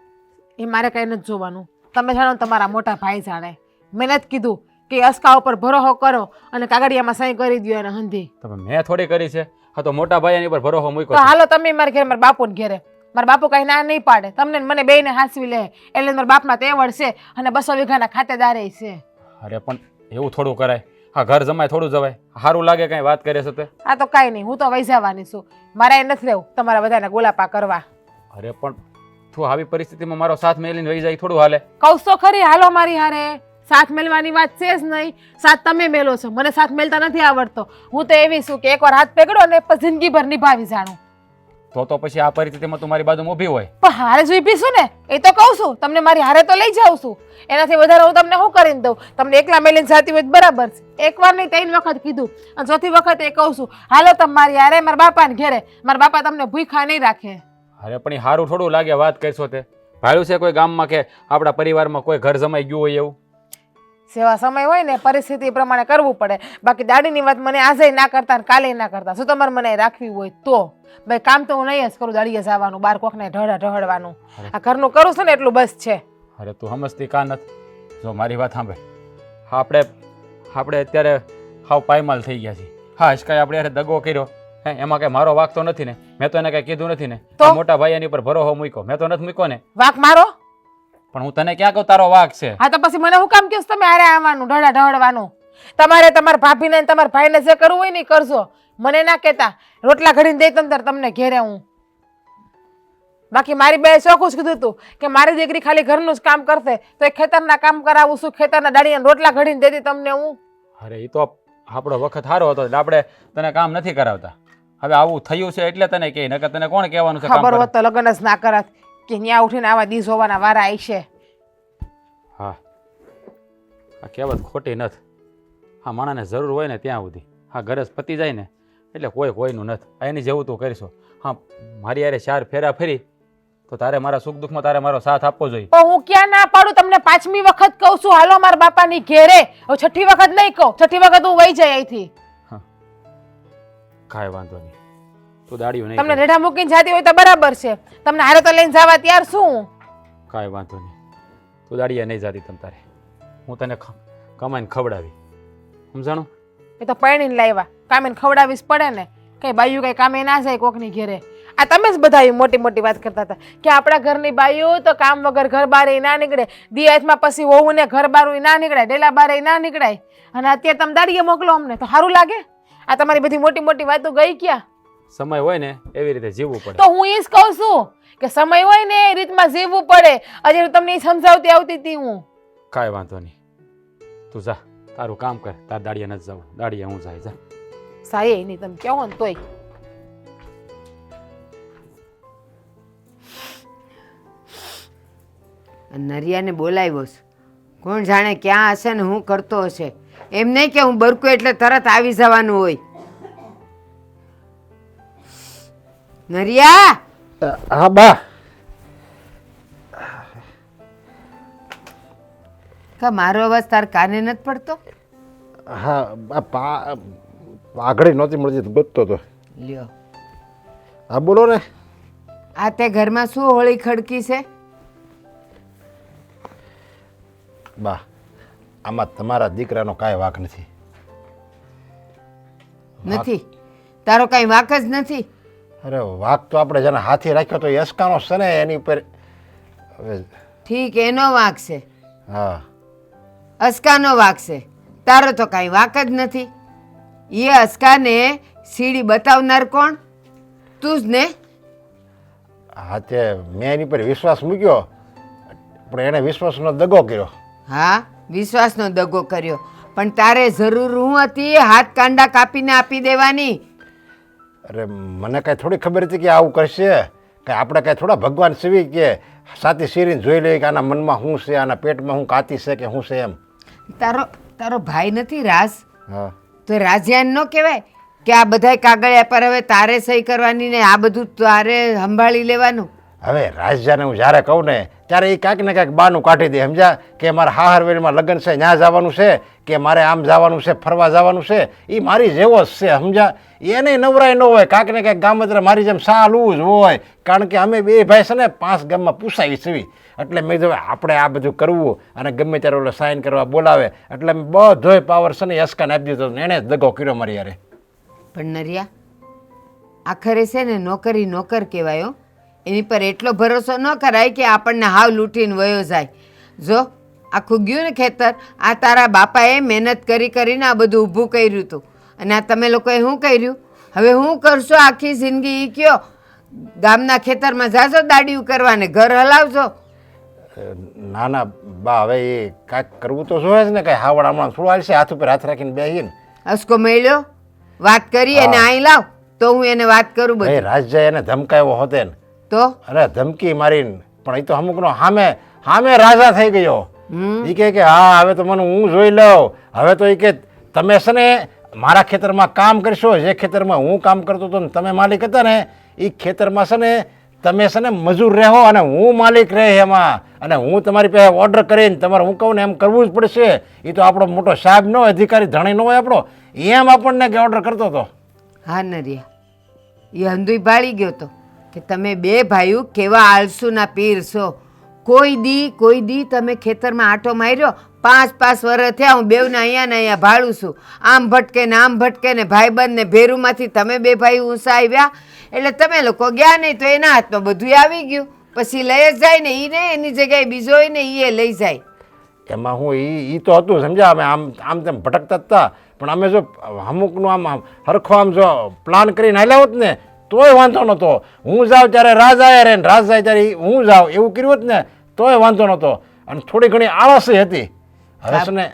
એ મારે કંઈ નથી જોવાનું. તમે જાણો તમારા મોટા ભાઈ જાણે. મેં નથી કીધું કે અસ્કા ઉપર ભરોસો કરો અને કાગળિયામાં સહી કરી દો એને હંધી. તમે મેં થોડી કરી છે. હા, તો મોટા ભાઈ એની પર ભરોસો તો મૂક્યો છે. હાલો તમે મારા ઘરે મારા બાપુને ઘેરે. મારા બાપુ કઈ ના નહીં પાડે, તમને ને મને બેયને હાંસવી લે. એટલે મારા બાપના તેવડ છે અને 200 વીઘાના ખાતેદારે છે. અરે પણ એવું થોડું કરાય? હા, ઘર જમાય થોડું જવાય? સારું લાગે કઈ વાત કરે છે તે? આ તો કાંઈ નહીં, હું તો વહી જવાની છું. મારે એ નથી રહેવું તમારા બધાના ગોલાપા કરવા. અરે પણ તું આવી પરિસ્થિતિમાં મારો સાથ મેલીને વહી જાય થોડું હાલે? કહું તો ખરી, હાલો મારી હારે. સાથ મેલવાની વાત છે જ નહીં. સાથ તમે મેલો છો, મને સાથ મેલતા નથી આવડતો. હું તો એવી છું કે એકવાર હાથ પકડો ને પછી જિંદગીભર નિભાવી જાણું. તો પછી આ પરિસ્થિતિમાં તું મારી બાજુ ઊભી હોય? પણ હારે જ ઊભી છું ને, એ તો કહું છું. તમને મારી હારે તો લઈ જાઉં છું, એનાથી વધારે હું તમને શું કરીને દઉં? તમને એકલા મેલીને જાતી હોય બરાબર છે. એકવાર નહીં 3 વખત કીધું અને 4થી વખત એ કહું છું હાલો તમે મારી હારે મારા બાપાને ઘેરે. મારા બાપા તમને ભૂખ્યા નહીં રાખે. અરે પણ એ સારું થોડું લાગે વાત કરશો તે? ભાડું છે કોઈ ગામમાં કે આપણા પરિવારમાં કોઈ ઘર જમાઈ ગયું હોય એવું? સેવા સમય હોય ને પરિસ્થિતિ પ્રમાણે કરવું પડે. બાકી દાડીની વાત મને આજે ના કરતા ને કાલે ના કરતા. શું તમારે મને રાખવી હોય તો? ભાઈ કામ તો હું નહીં જ કરું, દાડીએ જવાનું, બાર કોકને ઢળવાનું. આ ઘરનું કરું છું ને એટલું બસ છે. અરે તું સમજતી કા નથી? જો મારી વાત સાંભળે, આપણે અત્યારે હાવ પાયમાલ થઈ ગયા છીએ. હા, કઈ આપણે યાર દગો કર્યો, હે એમાં કઈ મારો વાક તો નથી ને? મેં તો એને કઈ કીધું નથી ને? તો? મોટા ભાઈ એની પર ભરોસો મૂક્યો, મેં તો નથી મૂક્યો ને? વાક મારો? પણ હું તને ક્યાં કહું તારો વાક છે? હા તો પછી મને હું કામ કહો તમે હારે આવવાનું, ઢળવાનું? તમારે તમારા ભાભીને ને તમારા ભાઈને જે કરવું હોય ને કરજો, મને ના કહેતા. રોટલા ઘડીને દઈ તમને ઘેરે હું. બાકી મારી બે ચોખ્ખું જ કીધું હતું કે મારી દીકરી ખાલી ઘરનું જ કામ કરશે તો એ ખેતરના કામ કરાવું છું, ખેતરના દાડીને રોટલા ઘડીને દેતી તમને હું. અરે એ તો આપણો વખત સારો હતો એટલે આપણે તને કામ નથી કરાવતા. હવે આવું થયું છે એટલે તને કહે, નકર તને કોણ કહેવાનું છે? ખબર હોત તો લગ્ન જ ના કરત કે ત્યાં ઉઠીને આવા દી જોવાના વારા આવશે. હા, આ કહેવત ખોટી નથી. હા, માણસને જરૂર હોય ને ત્યાં સુધી. હા, ગરજ પતી જાય ને એટલે કોઈનું નથી. એની જેવું તું કરીશો. હા, મારી યારે 4 ફેરા ફેરી તો તારે મારા સુખ દુઃખમાં તારે મારો સાથ આપવો જોઈએ. પણ હું ક્યાં ના પાડું તમને? 5મી વખત કહું છું હાલો મારા બાપાની ઘેરે. હવે 6ઠી વખત નહીં કહું, 6ઠી વખત હું વહી જાય અહીંથી. કાંઈ વાંધો નહીં, તું દાડિયું નહીં તમને કર. રેઢા મૂકીને જાતી હોય તો બરાબર છે, તમને હારે તો લઈને જવા ત્યાર શું? કાંઈ વાંધો નહીં, તું દાડિયા નહીં જાતી તમ તારે. હું તને કમાઈને ખવડાવી, સમજાણું? એ તો પરણીને લાવ્યા, કામીને ખવડાવીશ પડે ને. કઈ બાયું કઈ કામે ના જાય કોકની ઘેરે. આ તમે જ બધા આવી મોટી મોટી વાત કરતા હતા કે આપણા ઘરની બાઈઓ તો કામ વગર ઘર બારે ના નીકળે, દિયાતમાં પછી વહુ ને ઘર બારું ના નીકળાય, ડેલા બારે ના નીકળાય, અને અત્યારે તમે દાડીએ મોકલો અમને તો સારું લાગે? આ તમારી બધી મોટી મોટી વાતો ગઈ ક્યાં? સમય હોય ને એવી રીતે જીવવું પડે. તો હું એ જ કહું છું કે સમય હોય ને એ રીતમાં જીવવું પડે. આજે તમને સમજાવતી આવતી હતી હું. કાંઈ વાંધો નહીં, તું જા તારું કામ કર. તાર દાડિયા નથી જવું, દાડિયા હું જાય. જા સાયે નહીં તમે કહો ને તોય. નરિયાને બોલાવ્યો છે, કોણ જાણે ક્યાં હશે ને હું કરતો હશે. એમ નહીં કે હું બરકું એટલે તરત આવી જવાનું હોય. નરિયા, હા બા. કા મારો અવાજ તાર કાને નથી પડતો? હા આગળ નહોતી મળતી તો ગોતતો હતો. લ્યો, હા બોલો ને. આ તે ઘરમાં શું હોળી ખડકી છે? બા આમાં તમારા દીકરાનો કાંઈ વાંક નથી. નથી? તારો કઈ વાંક જ નથી? અરે વાંક તો આપણે જેને હાથી રાખ્યો તો યશકાનો છે ને એની ઉપર. હવે ઠીક, એનો વાંક છે, હા અસ્કાનો વાંક છે. તારો તો કઈ વાંક જ નથી. એ અસ્કાને સીડી બતાવનાર કોણ? તું જ ને. હા તે મેં એની પર વિશ્વાસ મૂક્યો પણ એણે વિશ્વાસનો દગો કર્યો. હા, વિશ્વાસનો દગો કર્યો, પણ તારે જરૂર હું હતી હાથ કાંડા કાપીને આપી દેવાની. અરે મને કાંઈ થોડી ખબર હતી કે આવું કરશે. કાંઈ આપણે કાંઈ થોડા ભગવાન સિવી કે સાથી શીરીને જોઈ લઈએ કે આના મનમાં શું છે, આના પેટમાં શું કાતી છે કે શું છે એમ. તારો તારો ભાઈ નથી રાજ? હા તો રાજ્યાન ન કહેવાય કે આ બધા કાગળિયા પર હવે તારે સહી કરવાની ને આ બધું તારે સંભાળી લેવાનું? હવે રાજ્યાને હું જ્યારે કહું ને ત્યારે એ કાંઈક ને કાંઈક બાનું કાઢી દે. સમજ્યા કે મારા હાહરવેલીમાં લગ્ન છે, ત્યાં જવાનું છે કે મારે આમ જવાનું છે, ફરવા જવાનું છે. એ મારી જેવો જ છે. સમજ્યા, એને નવરાય ન હોય. કાંઈક ને કાંઈક ગામતરે મારી જેમ સાલું જ હોય. કારણ કે અમે બે ભાઈ છે ને 5 ગામમાં પૂછાવી છીએ. એટલે મેં કીધું આપણે આ બધું કરવું અને ગમે ત્યારે ઓલો સાઇન કરવા બોલાવે એટલે મેં બધોય પાવર છે ને યશકાને આપી દીધો. એણે જ દગો કર્યો મારી યારે. પણ નરિયા, આખરે છે ને નોકરી નોકર કહેવાય હો. એની પર એટલો ભરોસો ન કરાય કે આપણને હાવ લૂંટીને વયો જાય. જો આખું ગયું ને ખેતર, આ તારા બાપાએ મહેનત કરી કરીને આ બધું ઊભું કર્યું હતું, અને આ તમે લોકોએ શું કર્યું? હવે શું કરશો આખી જિંદગી? એ કયો, ગામના ખેતરમાં જાજો દાડિયું કરવાને ઘર હલાવજો? ના ના બા, હવે એ કાંઈક કરવું તો જોઈએ જ ને. કાંઈ હાવડ હમણાં થોડું હાલશે હાથ ઉપર હાથ રાખીને બેહીને. અસકો મળ્યો, વાત કરી એને અહીં લાવ તો હું એને વાત કરું ભાઈ બધી. રાજ્ય એને ધમકાવ્યો હોતે ને. તો અરે ધમકી મારીને પણ એ તો અમુકનો સામે રાજા થઈ ગયો. એ કહે કે હા હવે તો મને હું જોઈ લઉં. હવે તો એ કે તમે છે ને મારા ખેતરમાં કામ કરશો. જે ખેતરમાં હું કામ કરતો હતો ને તમે માલિક હતા ને એ ખેતરમાં છે ને તમે છે ને મજૂર રહો અને હું માલિક રહે એમાં. અને હું તમારી પાસે ઓર્ડર કરીને તમારે હું કહું ને એમ કરવું જ પડશે. એ તો આપણો મોટો સાહેબ ન હોય, અધિકારી ધણી ન હોય આપણો, એમ આપણને કે ઓર્ડર કરતો હતો. હા નરિયા, એ હંધુય બાળી ગયો તો કે તમે બે ભાઈઓ કેવા આળસુના પીર છો. કોઈ દી તમે ખેતરમાં આંટો માર્યો? 5 વર્ષ થયા હું બેવને અહીંયા ને અહીંયા ભાડું છું. આમ ભટકે ને આમ ભટકે ને ભાઈબંધ ને ભેરુમાંથી તમે બે ભાઈ ઊંસા આવ્યા એટલે તમે લોકો ગયા નહીં તો એના હાથમાં બધું આવી ગયું. પછી લઈ જ જાય ને એ ને એની જગ્યાએ બીજો હોય ને એ લઈ જાય. એમાં હું એ તો હતું સમજ્યા. અમે આમ તેમ ભટકતા હતા પણ અમે જો અમુકનું આમ હરખો આમ જો પ્લાન કરીને હાલ્યા હોત ને તોય વાંધો નહોતો. હું જાઉં ત્યારે રાજ આવ્યા રહે ને રાજ જાય ત્યારે હું જાઉં એવું કર્યું હોત ને તોય વાંધો નહોતો. અને થોડી ઘણી આળસ હતી. હવે છે ને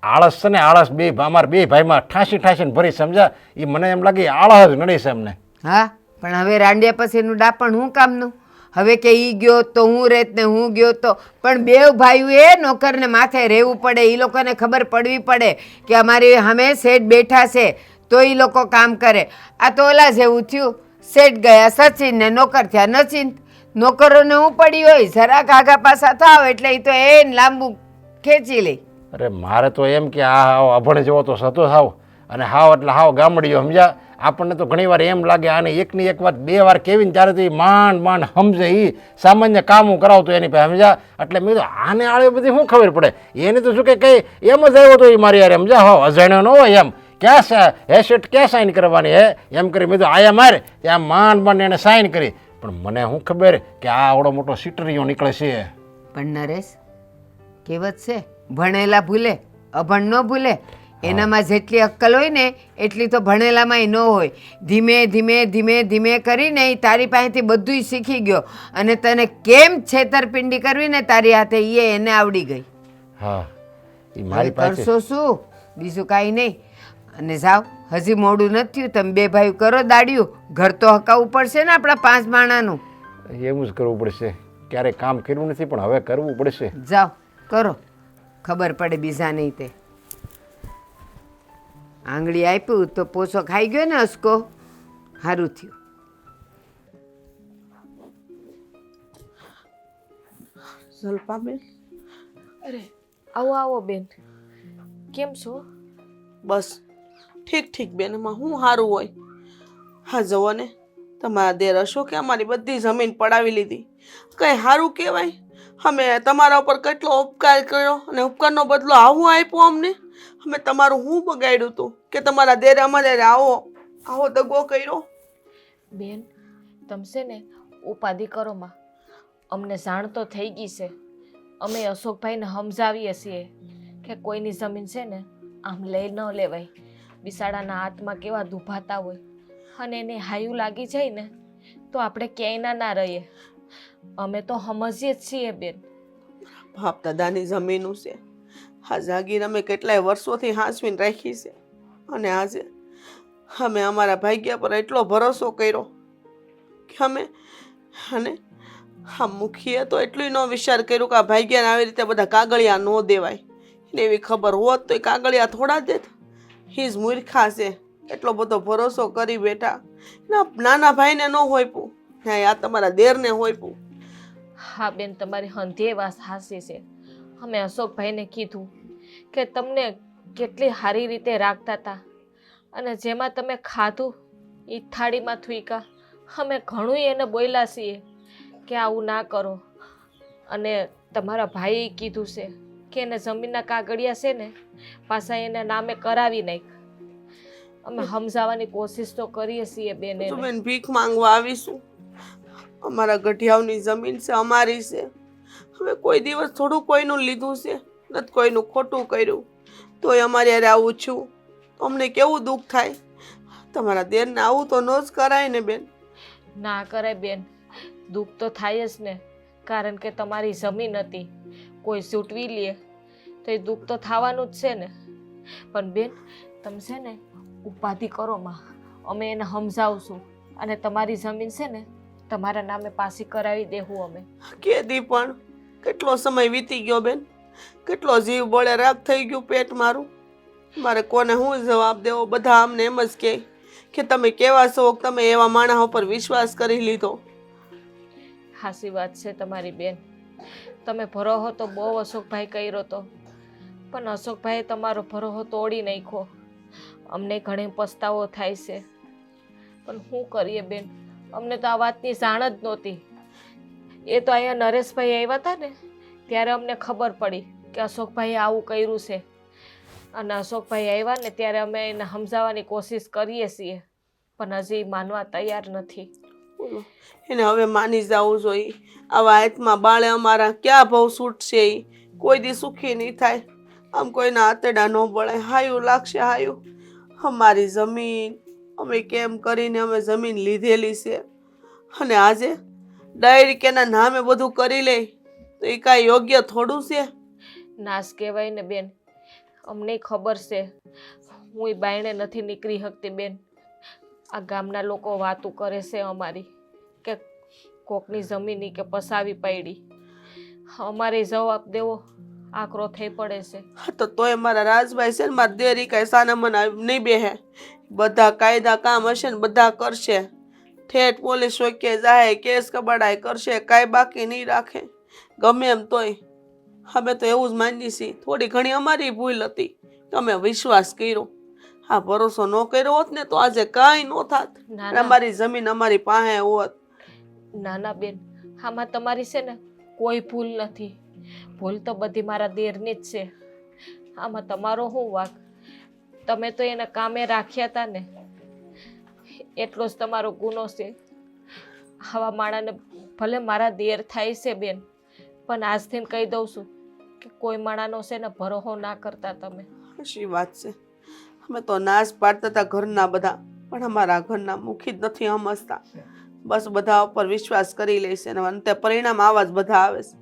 આળસ છે ને આળસ બે અમારા બે ભાઈમાં ઠાંસીને ભરી. સમજ્યા, એ મને એમ લાગે આળસ જ નડી છે એમને. હા, પણ હવે રાંડિયા પછીનું ડાપણ હું કામનું? હવે કે ઈ ગયો તો હું રહેત ને હું ગયો તો, પણ બે ભાઈઓએ નોકરને માથે રહેવું પડે. એ લોકોને ખબર પડવી પડે કે અમારી સામે શેઠ બેઠા છે તો એ લોકો કામ કરે. આ તો ઓલા જેવું થયું, શેઠ ગયા સચિન ને નોકર થયા નચિન. નોકરોને હું પડી હોય જરાક આગા પાછા થાવ એટલે એ તો એને લાંબુ ખેંચી લે. અરે મારે તો એમ કે આ હાવ અભણ જેવો તો સતો હાવ અને હાવ એટલે હાવ ગામડીઓ. સમજ્યા, આપણને તો ઘણી વાર એમ લાગે આને એકની એક વાત 2 વાર કેવીને ત્યારે તો એ માંડ સમજે. એ સામાન્ય કામ હું કરાવતો એની પાસે. સમજ્યા, એટલે મેં તો આને આળે બધી શું ખબર પડે. એને તો શું કે કંઈ એમ જ આવ્યો હતો એ મારી યાર. સમજ્યા, હો અજાણ્યો ન હોય એમ ક્યાં હેશેટ ક્યાં સાઈન કરવાની હે એમ કરી મેં તો આયા મારે ત્યાં માંડ માંડ એને સાઈન કરી, પણ મને શું ખબર કે આ આવડો મોટો સીટરીઓ નીકળે છે. પણ નરેશ, કહેવત છે ભણેલા ભૂલે અભણ ન ભૂલે. એનામાં જેટલી અક્કલ હોય ને એટલી તો ભણેલામાંય ન હોય. ધીમે ધીમે ધીમે ધીમે કરીને ઈ તારી પાસેથી બધુંય શીખી ગયો અને તને કેમ છેતરપિંડી કરવી ને તારી હાથે એને આવડી ગઈ. હા, એ હવે મારી પાસે કરશો શું, બીજું કાંઈ નહીં. અને જાઓ, હજી મોડું નથી થયું, તમે બે ભાઈ કરો દાડિયું. ઘર તો હકાવવું પડશે ને આપણા 5 માણાનું. એવું જ કરવું પડશે. ક્યારેય કામ કર્યું નથી પણ હવે કરવું પડશે. જાઓ કરો, ખબર પડે બીજા નહીં તે. આંગળી આપ્યું તો પોસો ખાઈ ગયો ને અસકો, સારું થયું. જલપાબેન, અરે આવો આવો બેન, કેમ છો? બસ ઠીક ઠીક બેન, એમાં શું સારું હોય. હા જુઓ ને, તમારા દેર અશોકે અમારી બધી જમીન પડાવી લીધી. કંઈ સારું કહેવાય? અમે તમારા ઉપર કેટલો ઉપકાર કર્યો અને ઉપકારનો બદલો આવું આપ્યો અમને. અમે તમારું શું બગાડ્યું હતું કે તમારા દેરે અમારે આવો દગો કર્યો? બેન, તમસે ને ઉપાધિ કરો માં, અમને જાણ તો થઈ ગઈ છે. અમે અશોકભાઈને સમજાવીએ છીએ કે કોઈની જમીન છે ને આમ લઈ ન લેવાય. બિસાડાના હાથમાં કેવા દુભાતા હોય અને એને હાયું લાગી જાય ને તો આપણે ક્યાંય ના રહીએ. અમે તો સમજીએ જ છીએ બેન. બાપ દાદાની જમીનું છે. આ જાગીર અમે કેટલાય વર્ષોથી હાંસવીને રાખી છે અને આજે અમે અમારા ભાગ્ય પર એટલો ભરોસો કર્યો કે અને હા મુખીએ તો એટલું ન વિચાર કર્યો કે આ ભાગ્યને આવી રીતે બધા કાગળિયા ન દેવાય. એને એવી ખબર હોત તો એ કાગળિયા થોડા દેત. હી જ મૂર્ખા છે, એટલો બધો ભરોસો કરી બેઠા. નાના ભાઈને ન હોઈપું, આ તમારા દેરને હોઈપું. હા બેન, તમારી હંધીએ વાત હાસી છે. અમે અશોકભાઈને કીધું કે તમને કેટલી સારી રીતે રાખતા હતા અને જેમાં તમે ખાધું એ થાળીમાં થૂઈકા. અમે ઘણું એને બોલ્યા છીએ કે આવું ના કરો. અને તમારા ભાઈએ કીધું છે કે એને જમીનના કાગળિયા છે ને પાછા એને નામે કરાવી નાખ. અમે સમજાવવાની કોશિશ તો કરીએ છીએ બેન. બેન ભીખ માંગવા આવીશું. અમારા ગઢિયાઓની જમીન છે, અમારી છે. હવે કોઈ દિવસ થોડું કોઈનું લીધું છે, નથી કોઈનું ખોટું કર્યું, તોય અમારે યારે આવું છું તો અમને કેવું દુઃખ થાય. તમારા દેરને આવું તો ન જ કરાય ને બેન. ના કરાય બેન, દુઃખ તો થાય જ ને, કારણ કે તમારી જમીન હતી. કોઈ છૂટવી લે તો એ દુઃખ તો થવાનું જ છે ને. પણ બેન, તમે છે ને ઉપાધિ કરો માં, અમે એને સમજાવશું અને તમારી જમીન છે ને તમારા નામે પાછી કરાવી દેવું અમે. કેદી પણ કેટલો સમય વીતી ગયો બેન, કેટલો જીવ બળે રાખ થઈ ગયું પેટ મારું. મારે કોને હું જવાબ દેવો? બધા અમને એમ જ કહે કે તમે કેવા છો, તમે એવા માણસ ઉપર વિશ્વાસ કરી લીધો. હાસી વાત છે તમારી બેન. તમે ભરોહો તો બહુ અશોકભાઈ કર્યો તો, પણ અશોકભાઈએ તમારો ભરોહો તોડી નાખ્યો. અમને ઘણી પસ્તાવો થાય છે, પણ શું કરીએ બેન, અમને તો આ વાતની જાણ જ નહોતી. એ તો અહીંયા નરેશભાઈ આવ્યા હતા ને ત્યારે અમને ખબર પડી કે અશોકભાઈએ આવું કર્યું છે. અને અશોકભાઈ આવ્યા ને ત્યારે અમે એને સમજાવવાની કોશિશ કરીએ છીએ, પણ હજી માનવા તૈયાર નથી. એને હવે માની જવું જોઈએ. આવા હાથમાં બાળે અમારા ક્યાં ભાવ છૂટશે? એ કોઈ દી સુખી નહીં થાય. આમ કોઈના આતેડા ન બળે. હાયું લાગશે હાયું. અમારી જમીન અમે કેમ કરીને અમે જમીન લીધેલી છે અને આજે ડાયરી કેના નામે બધું કરી લે તો એ કાંઈ યોગ્ય થોડું છે? નાશ કહેવાય ને બેન. અમને ખબર છે હું એ બાયણે નથી નીકળી શકતી બેન. આ ગામના લોકો વાતું કરે છે અમારી કે કોકની જમીન કે પસાવી પડી. અમારે જવાબ દેવો આકરો થઈ પડે છે. તો તોય મારા રાજભાઈ છે ને મારા દેરી કાંઈ સાના મને નહીં બેહે. બધા કાયદા કામ હશે ને બધા કરશે. ઠેઠ પોલીસ ચોકીએ જાય, કેસ કબાડાય કરશે, કાંઈ બાકી નહીં રાખે. ગમે એમ તોય અમે તો એવું જ માનીએ છીએ. થોડી ઘણી અમારી ભૂલ હતી કે અમે વિશ્વાસ કર્યો. આ ભરોસો ન કર્યો હોત ને તો આજે કાંઈ ન થાત. અમારી જમીન અમારી પાસે હોત. નાના બેન, આમાં તમારી છે ને કોઈ ભૂલ નથી. ભૂલ તો બધી મારા દેરની જ છે. આમાં તમારો શું વાંક? તમે તો એને કામે રાખ્યા હતા ને, એટલો જ તમારો ગુનો છે. આવા માણાને ભલે મારા દેર થાય છે બેન, પણ આજથી કહી દઉં છું કે કોઈ માણાનો છે ને ભરોસો ના કરતા તમે. શી વાત છે, અમે તો નાશ પાડતા હતા ઘરના બધા, પણ અમારા ઘરના મુખી જ નથી સમજતા. બસ બધા ઉપર વિશ્વાસ કરી લે છે અને અંતે પરિણામ આવા જ બધા આવે છે.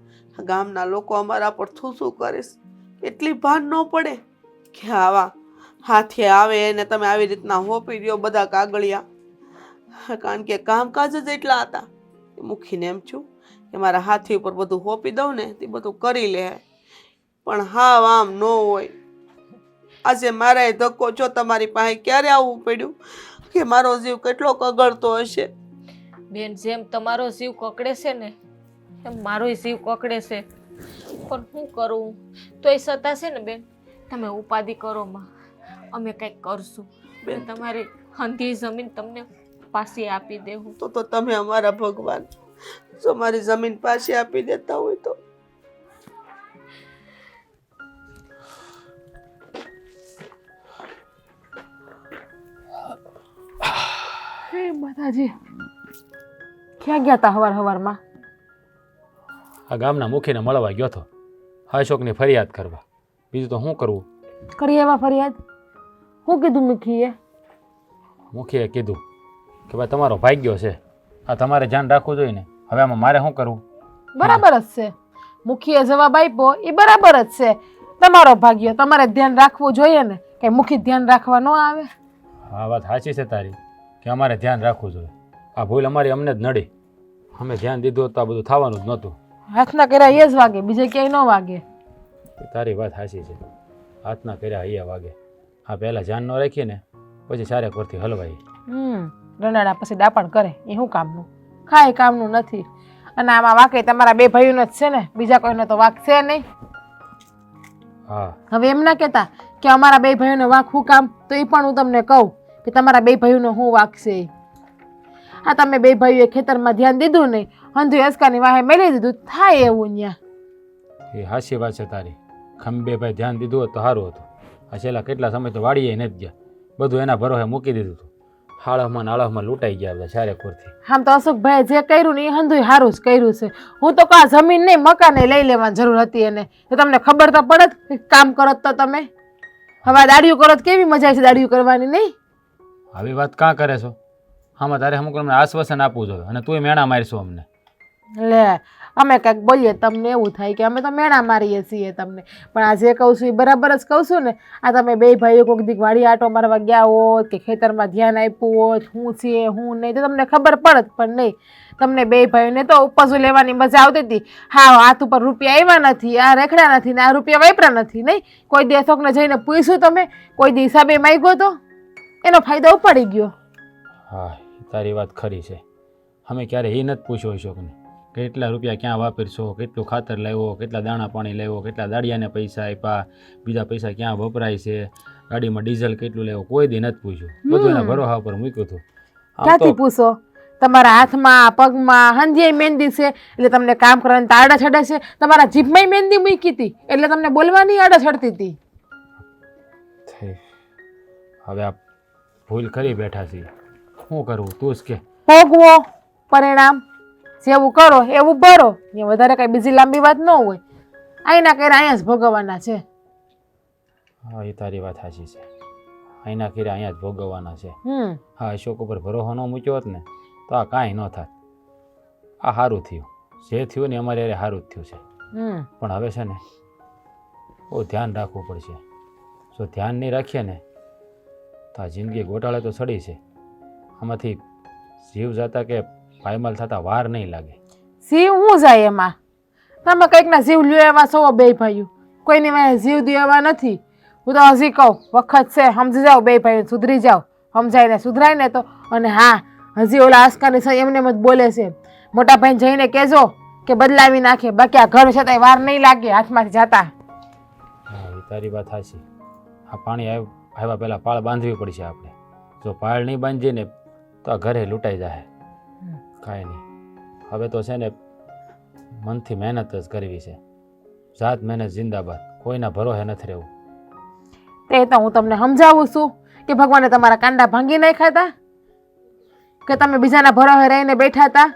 ગામના લોકો અમારા પર શું કરે છે, એટલી ભાન ન પડે કે આવા હાથે આવે અને તમે આવી રીતના હોપી દો બધા કાગળિયા. કારણ કે કામકાજ જ એટલા હતા. મુખીને એમ છું કે મારા હાથી ઉપર બધું હોપી દઉં ને તે બધું કરી લે, પણ હા આમ ન હોય. આજે મારા ધક્કો જો તમારી પાસે ક્યારે આવવું પડ્યું કે મારો જીવ કેટલો કગળતો હશે. બેન, જેમ તમારો જીવ કકડે છે ને એમ મારો જીવ કકડે છે, પણ શું કરું? તો એ છતાં છે ને બેન, તમે ઉપાધિ કરો માં, અમે કંઈક કરશું. બેન, તમારી હંધી જમીન તમને પાછી આપી દેવું. તો તમે અમારા ભગવાન, જો મારી જમીન પાછી આપી દેતા હોય તો. હે માતાજી, ક્યાં ગયા તા હવારમાં? આ ગામના મુખીને મળવા ગયો હતો, અશોકની ફરિયાદ કરવા. બીજું તો શું કરવું? કરી એમાં ફરિયાદ? શું કીધું મુખીએ? મુખીએ કીધું કે ભાઈ તમારો ભાગ્યો છે, આ તમારે ધ્યાન રાખવું જોઈએ ને. હવે આમાં મારે શું કરવું? બરાબર જ છે, મુખીએ જવાબ આપ્યો એ બરાબર જ છે. તમારો ભાગ્યો, તમારે ધ્યાન રાખવું જોઈએ ને, કે મુખી ધ્યાન રાખવા ન આવે? આ વાત સાચી છે તારી કે અમારે ધ્યાન રાખવું જોઈએ. આ ભૂલ અમારી અમને જ નડી. અમે ધ્યાન દીધું તો આ બધું થવાનું જ નહોતું. હાથના કર્યા એ જ વાગે, બીજે ક્યાંય ન વાગે. તારી વાત સાચી છે, હાથના કર્યા અહીંયા વાગે. હા, પહેલાં ધ્યાન ન રાખીએ ને પછી સારે પરથી હલવાઈ. રનાડા પછી દાપણ કરે એ શું કામનું? કાંઈ કામનું નથી. અને આમાં વાકે તમારા બે ભાઈઓનો જ છે ને, બીજા કોઈનો તો વાક છે નહીં. હા, હવે એમ ના કહેતા કે અમારા બે ભાઈઓનો વાક શું કામ, તો એ પણ હું તમને કહું કે તમારા બે ભાઈઓનો શું વાક છે. હા, તમે બે ભાઈઓએ ખેતરમાં ધ્યાન દીધું નહીં, હંધુ હેસકાની વાહે મેળવી દીધું, થાય એવું ત્યાં. એ હાચી વાત છે તારી. ખંભે ભાઈ ધ્યાન દીધું હોત તો સારું હતું. આ છેલ્લા કેટલા સમય તો વાડીએ નથી ગયા, બધું એના ભરોસે મૂકી દીધું હતું. હાળમાં નાળમાં લૂંટાઈ ગયા બધા ચારે કોરથી. આમ તો અશોકભાઈ જે કર્યું ને એ હંધુય સારું જ કર્યું છે. હું તો કા જમીન નહીં મકાને લઈ લેવાની જરૂર હતી એને, તો તમને ખબર તો પડત કામ કરત તો તમે. હવે દાડિયું કરો તો કેવી મજા છે દાડિયું કરવાની, નહીં? આવી વાત કાં કરે છો? આમાં તારે અમુક અમને આશ્વાસન આપવું જોઈએ અને તું મેણા મારશો અમને. લે, અમે કંઈક બોલીએ તમને એવું થાય કે અમે તો મેણા મારીએ છીએ તમને, પણ આ જે કહું છું એ બરાબર જ કહું છું ને. આ તમે બે ભાઈઓ કોઈક દીક વાડી આટો મારવા ગયા હોત કે ખેતરમાં ધ્યાન આપ્યું હોત શું છે શું નહીં, તો તમને ખબર પડત, પણ નહીં. તમને બે ભાઈઓને તો ઉપજુ લેવાની મજા આવતી હતી. હા, હાથ ઉપર રૂપિયા આવ્યા નથી, આ રેખડા નથી ને આ રૂપિયા વાપરા નથી, નહીં? કોઈ દી અશોકને જઈને પૂછ્યું તમે? કોઈ દી હિસાબે માંગ્યો તો એનો ફાયદો ઉપાડી ગયો. હા, તારી વાત ખરી છે. અમે ક્યારે એ નથી પૂછ્યો અશોકને કેટલા રૂપિયા ક્યાં વાપરશો, કેટલું ખાતર લાવ્યો, કેટલા દાણા પાણી લાવ્યો, કેટલા દાડિયાને પૈસા આપ્યા, બીજા પૈસા ક્યાં વપરાય છે, ગાડીમાં ડીઝલ કેટલું લેવો, કોઈ દી નથી પૂછ્યું. બધું એના ભરોસા ઉપર મૂક્યું હતું. ક્યાંથી પૂછો? તમારા હાથમાં પગમાં હંધિયાઈ મહેંદી છે એટલે તમને કામ કરવાની આડા ચડે છે. તમારા જીભમાં મહેંદી મૂકી હતી એટલે તમને બોલવાની આડા ચડતી હતી. હવે આ ભૂલ કરી બેઠા છીએ, શું કરવું તું જ કે? ભોગવો પરિણામ, જેવું કરો એવું ભરો. એ વધારે કઈ બીજી લાંબી વાત ન હોય. અહીંના કર્યા અહીંયા જ ભોગવવાના છે. હા, એ તારી વાત સાચી છે. અહીંના કર્યા અહીંયા જ ભોગવવાના છે. હા, અશોક ઉપર ભરોસો ન મૂક્યો હોત ને તો આ કાંઈ ન થાત. આ સારું થયું, જે થયું ને અમારે યારે સારું જ થયું છે. પણ હવે છે ને બહુ ધ્યાન રાખવું પડશે. જો ધ્યાન નહીં રાખીએ ને તો આ જિંદગી ગોટાળે તો સડી છે. આમાંથી જીવ જતા કે પાયમાલ થતા વાર નહીં લાગે. જીવ હું જાય એમાં? તમે કંઈકના જીવ લ્યો એવા છો બે ભાઈઓ, કોઈની વાંહે જીવ દો એવા નથી. હું તો હજી કહું વખત છે, સમજી જાઓ બે ભાઈઓ, સુધરી જાઓ. સમજાય ને સુધરાય ને તો. અને હા, હજી ઓલા આસ્કાની સહી એમને એમ જ બોલે છે. મોટા ભાઈને જઈને કહેજો કે બદલાવી નાખે, બાકી આ ઘર છતાંય વાર નહીં લાગે હાથમાંથી જતા. હા, એ તારી વાત સાચી. આ પાણી આવ્યા પહેલાં પાળ બાંધવી પડશે આપણે. જો પાળ નહીં બાંધીએ ને તો આ ઘરે લૂંટાઈ જાય. કાંઈ નહીં, હવે તો છે ને મનથી મહેનત જ કરવી છે. જાત મહેનત જિંદાબાદ, કોઈના ભરોસે નથી રહેવું. તે તો હું તમને સમજાવું છું કે ભગવાને તમારા કાંડા ભાંગી નાખ્યા હતા કે તમે બીજાના ભરોસે રહીને બેઠા હતા.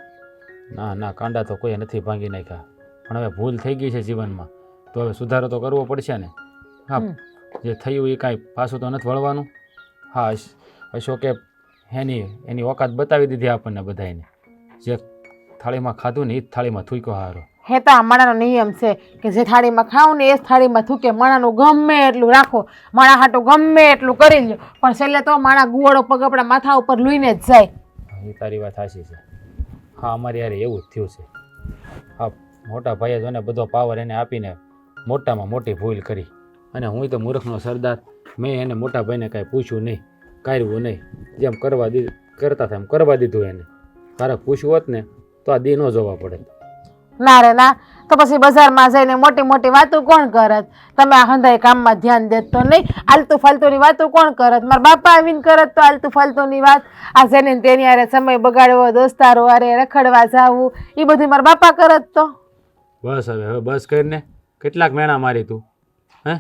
ના ના, કાંડા તો કોઈ નથી ભાંગી નાખ્યા, પણ હવે ભૂલ થઈ ગઈ છે જીવનમાં, તો હવે સુધારો તો કરવો પડશે ને. હા, જે થયું એ કાંઈ પાછું તો નથી વળવાનું. હા, અશોકે એની ઓકાત બતાવી દીધી આપણને બધાને. જે થાળીમાં ખાધું ને એ જ થાળીમાં થૂક્યો હારો. હે તો આ માણાનો નિયમ છે કે જે થાળીમાં ખાવ ને એ જ થાળીમાં થૂકે. માણાનું ગમે એટલું રાખો, માણા હાટું ગમે એટલું કરી લો, પણ છેલ્લે તો માણા ગુવાળો પગ આપણા માથા ઉપર લૂઈને જ જાય. એ તારી વાત સાચી છે. હા, અમારી યારે એવું જ થયું છે. હા, મોટા ભાઈએ જોને બધો પાવર એને આપીને મોટામાં મોટી ભૂલ કરી, અને હું તો મૂર્ખનો સરદાર, મેં એને મોટા ભાઈને કાંઈ પૂછ્યું નહીં, કાઢવું નહીં, જેમ કરતા હતા એમ કરવા દીધું એને. તારે પૂછવું હોત ને તો આ દી ન જોવા પડે. ના રે ના, તો પછી બજારમાં જઈને મોટી મોટી વાતો કોણ કરત? તમે આ હંધાઈ કામમાં ધ્યાન દેત તો નહીં. આલતુ ફાલતુની વાતો કોણ કરત? મારા બાપા આવીને કરત તો આલતુ ફાલતુની વાત. આ જેને તેની હારે સમય બગાડવો, દોસ્તારો હારે રખડવા જાવું, એ બધું મારા બાપા કરત તો. બસ હવે બસ કરીને કેટલાક મેણા મારી તું? હે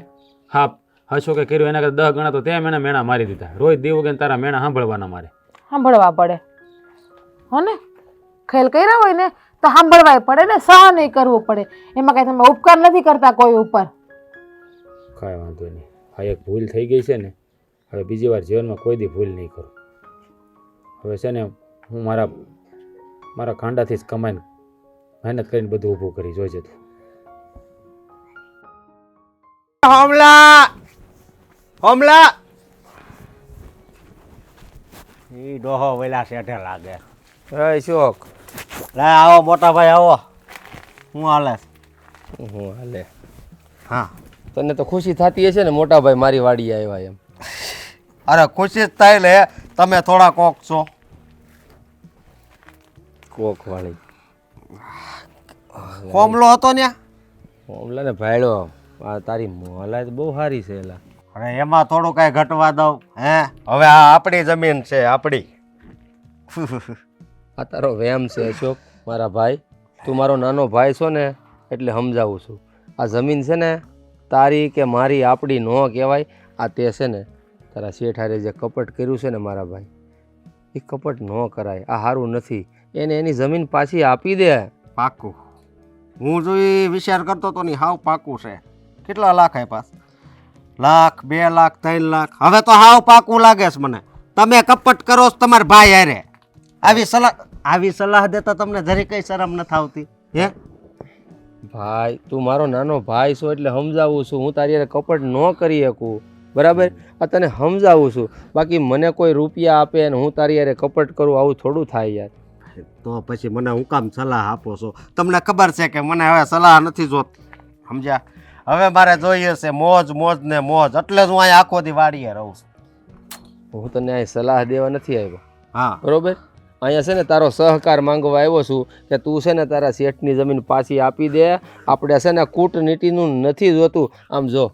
હા, અશોકે કર્યું એના કરતાં 10 ગણા તો તે મેણા મારી દીધા. રોજ દેવું કે તારા મેણા સાંભળવાના મારે. સાંભળવા પડે હો ને? ખેલ કર્યા હોય ને તો સાંભળવાય પડે ને, સહન નહીં કરવું પડે. એમાં કાંઈ તમે ઉપકાર નથી કરતા કોઈ ઉપર. કાંઈ વાંધો નહીં. આ એક ભૂલ થઈ ગઈ છે ને, હવે બીજી વાર જીવનમાં કોઈ દી ભૂલ નહીં કરું. હવે છે ને હું મારા કાંડાથી જ કમાઈને મહેનત કરીને બધું ઊભું કરી જોઈજે તું. હમલા ઈ ડોહો વેલા શેઠે લાગે. હે શોક, લે આવો મોટા ભાઈ આવો. હું હાલે? હું હાલે? હા, તને તો ખુશી થતી હશે ને મોટા ભાઈ મારી વાડી આવ્યા એમ. અરે ખુશી જ થાય લે, તમે થોડા કોક છો. કોક વાળી કોમલો હતો ને? ઓમલા ને ભાડ્યો. આ તારી મોહલાત બહુ સારી છે એલા. અરે એમાં થોડું કાંઈ ઘટવા દઉં? હે, હવે આ આપણી જમીન છે, આપણી. આ તારો વેમ છે અશોક મારા ભાઈ. તું મારો નાનો ભાઈ છો ને એટલે સમજાવું છું. આ જમીન છે ને તારી કે મારી, આપણી ન કહેવાય. આ તે છે ને તારા શેઠારે જે કપટ કર્યું છે ને મારા ભાઈ, એ કપટ ન કરાય. આ સારું નથી. એને એની જમીન પાછી આપી દે. પાકું. હું જો એ વિચાર કરતો તો ને હાવ પાકું છે. કેટલા લાખ આપ્યા? 1 લાખ, 2 લાખ, 3 લાખ. હવે તો હાવ પાકું લાગે છે મને. તમે કપટ કરો છો તમારા ભાઈ હારે. આવી સલાહ દેતા તમને જરી કઈ શરમ નથી આવતી? હે ભાઈ, તું મારો નાનો ભાઈ છો એટલે સમજાવું છું. હું તારી હારે કપટ ન કરી શકું, બરાબર? આ તને સમજાવું છું. બાકી મને કોઈ રૂપિયા આપે અને હું તારી હારે કપટ કરું, આવું થોડું થાય યાર. તો પછી મને હું કામ સલાહ આપો છો? તમને ખબર છે કે મને હવે સલાહ નથી જોતી, સમજ્યા? હવે મારે જોઈએ છે મોજ ને મોજ, એટલે જ હું અહીંયા આખો દી વાડીએ રહું છું. હું તને અહીં સલાહ દેવા નથી આવ્યો, હા બરોબર? અહીંયા છે ને તારો સહકાર માંગવા આવ્યો છું કે તું છે ને તારા શેઠની જમીન પાછી આપી દે. આપણે છે ને કૂટનીતિનું નથી જોતું. આમ જો,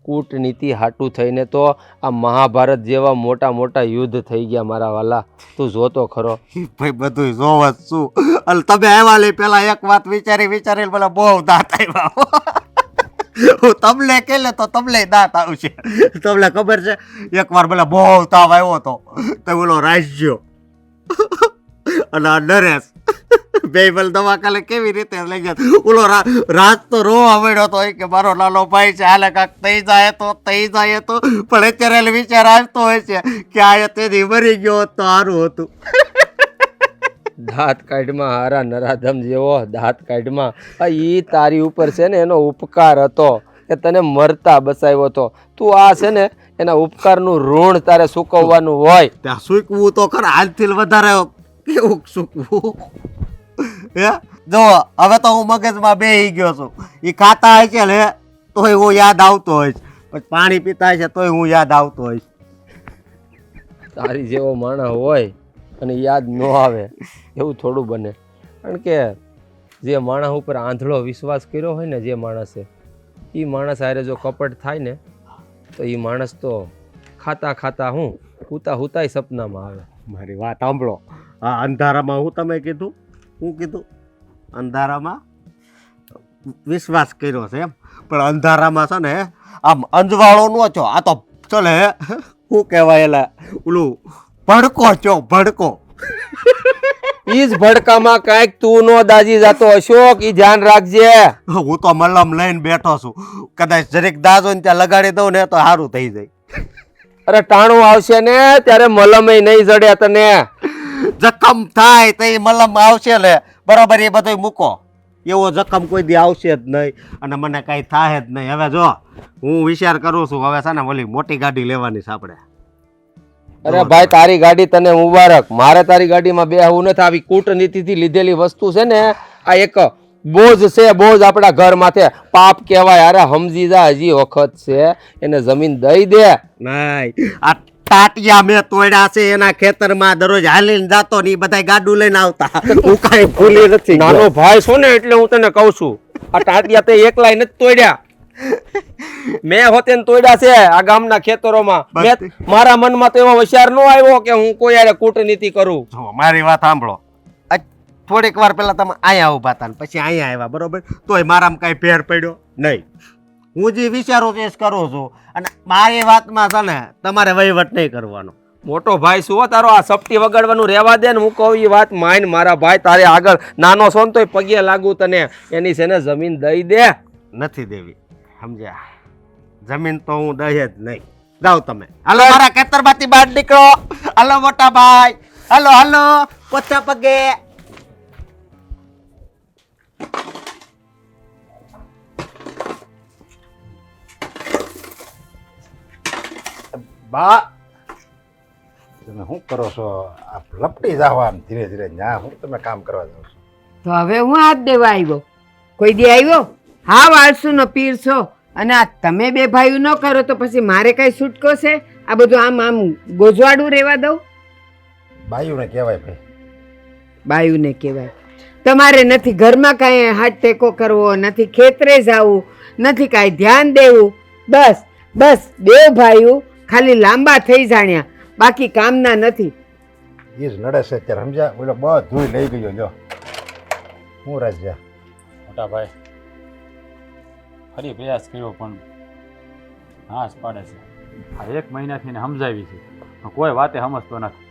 કૂટનીતિ હાટું થઈને તો આ મહાભારત જેવા મોટા મોટા યુદ્ધ થઈ ગયા મારા વાલા. તું જોતો ખરો. ભાઈ બધું જોવ જ છું. અને તમે આવ્યા લઈ પેલા એક વાત વિચારી મને બહુ દાંત આવ્યા. હું તમને કે લે તો તમને દાંત આવશે. તમને ખબર છે એકવાર મને બહુ તાવ આવ્યો હતો, તો ઓલો રાજ્યો અને આ નરેશ બે બલ દવાખાને કેવી રીતે લઈ ગયા. ઓલો રાત તો રોવા મળ્યો હતો કે મારો નાનો ભાઈ છે, હાલે કાંક થઈ જાય તો. પણ અત્યારે વિચાર આવતો હોય છે કે આ તેથી મરી ગયો હોત તો સારું હતું. દાંત કાઢમાં હારા નરાધમ જેવો દાંત કાઢમાં. એ તારી ઉપર છે ને એનો ઉપકાર હતો કે તને મરતા બચાવ્યો હતો. તું આ છે ને એના ઉપકારનું ઋણ તારે ચૂકવવાનું હોય. ત્યાં સૂકવું તો ખરા, આજથી વધારે કેવું સૂકવું? હે જો હવે તો હું મગજમાં બેહી ગયો છું. એ ખાતા હોય છે ને તોય હું યાદ આવતો હોય, પછી પાણી પીતા છે તોય હું યાદ આવતો હોય. તારી જેવો માણસ હોય અને યાદ ન આવે એવું થોડું બને. કારણ કે જે માણસ ઉપર આંધળો વિશ્વાસ કર્યો હોય ને જે માણસે, એ માણસ હારે જો કપટ થાય ને તો એ માણસ તો ખાતા હું હુતાય સપનામાં આવે. મારી વાત સાંભળો. હા, અંધારામાં હું તમે કીધું? હું કીધું? અંધારામાં વિશ્વાસ કર્યો છે એમ, પણ અંધારામાં છે ને આમ અંજવાળો ન છો. આ તો તો લે શું કહેવાય એલા ઓલું ભડકો છો ભડકો. ઈ જ ભડકામાં કાંઈક તું નો દાજી જાતો અશોક, ઈ ધ્યાન રાખજે. હું તો મલમ લઈને બેઠો છું, કદાચ જરીક દાજો ને ત્યાં લગાડી દઉં ને તો સારું થઈ જાય. અરે ટાણું આવશે ને ત્યારે મલમય નહીં જડે તને. જખમ થાય તો એ મલમ આવશે લે બરાબર, એ બધું મૂકો. એવો જખમ કોઈ દી આવશે જ નહીં અને મને કાંઈ થાય જ નહીં. હવે જો હું વિચાર કરું છું, હવે છે ને ઓલી મોટી ગાડી લેવાની છે આપણે. અરે ભાઈ તારી ગાડી તને મુબારક, મારે તારી ગાડીમાં બેહવું નથી. આવી કૂટનીતિથી લીધેલી વસ્તુ છે ને આ એક બોજ છે, બોજ આપણા ઘર માથે. પાપ કહેવાય. અરે સમજી જા, હજી વખત છે, એને જમીન દઈ દે. નહીં, આ ટાટિયા મેં તોડ્યા છે એના ખેતરમાં દરરોજ હાલીને જાતો ને એ બધા ગાડું લઈને આવતા. હું કાંઈ ભૂલી નથી. નાનો ભાઈ છો ને એટલે હું તને કહું છું, આ ટાટિયા તે એકલાય નથી તોડ્યા, મેં હોતે ને તોડ્યા છે આ ગામના ખેતરોમાં. મારા મનમાં તો એવો વિચાર ન આવ્યો કે હું કોઈ યારે કૂટનીતિ કરું. મારી વાત સાંભળો, થોડીક વાર પહેલા તમે અહીંયા ઉભા હતા ને પછી અહીંયા આવ્યા બરોબર, તોય મારામાં કાંઈ ફેર પડ્યો નહીં. હું જે વિચારું તે જ કરું છું અને મારી વાતમાં છે ને તમારે વહીવટ નહીં કરવાનો. મોટો ભાઈ શું તારો આ સપટી વગાડવાનું રહેવા દે ને. હું કહું એ વાત માન મારા ભાઈ, તારે આગળ નાનો છો ને તોય પગે લાગુ તને. એની છે ને જમીન દઈ દે. નથી દેવી, સમજ્યા? જમીન તો હું દઈ જ નહીં. જાઓ તમે, હાલો મારા ખેતરમાંથી બહાર નીકળો. હાલો મોટા ભાઈ, હાલો હાલો પોતા પગે. બા તમે શું કરો છો? આ લપટી જાવ આમ ધીરે ધીરે. ના હું તમે કામ કરવા જાવ છો. તો હવે હું હાથ દેવા આવ્યો? કોઈ દી આવ્યો? હા, વાળસુનો પીર છો અને આ તમે બે ભાઈઓ ન કરો તો પછી મારે કઈ છૂટકો છે? આ બધું આમ આમ ગોજવાડું રહેવા દઉં? બાયુને કહેવાય ભાઈ. બાયુને કહેવાય. તમારે નથી ઘરમાં કાંઈ હાથ ટેકો કરવો, નથી ખેતરે જવું, નથી કાંઈ ધ્યાન દેવું. બસ બસ બે ભાઈઓ ખાલી લાંબા થઈ જાણ્યા, બાકી કામના નથી. એ જ નડે છે અત્યારે, સમજ્યા? બોલો બધું લઈ ગયો. જો હું રાજ્યા મોટા ભાઈ ફરી પ્રયાસ કર્યો પણ હા જ પાડે છે. આ 1 મહિનાથી એને સમજાવી છે, કોઈ વાતે સમજતો નથી.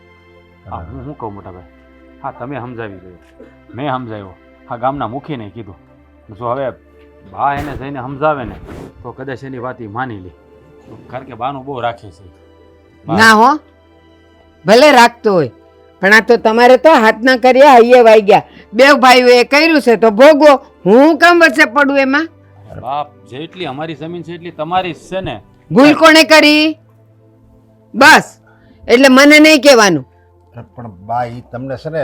હા હું શું કહું મોટા ભાઈ, હા તમે સમજાવી જોઈએ, મેં સમજાવ્યો, હા ગામના મુખીને કીધું. જો હવે બા એને જઈને સમજાવે ને તો કદાચ એની વાત એ માની લે, કારણ કે બાનું બહુ રાખે છે. ના હો, ભલે રાખતો હોય પણ આ તો તમારે તો હાથના કર્યા હૈયે વાગ્યા. બે ભાઈઓએ કર્યું છે તો ભોગવો. હું કેમ વચ્ચે પડું એમાં? બાપ જેટલી અમારી જમીન છે એટલી તમારી જ છે ને. ભૂલ કોણે કરી? બસ એટલે મને નહીં કહેવાનું. પણ બા ઈ તમને છે ને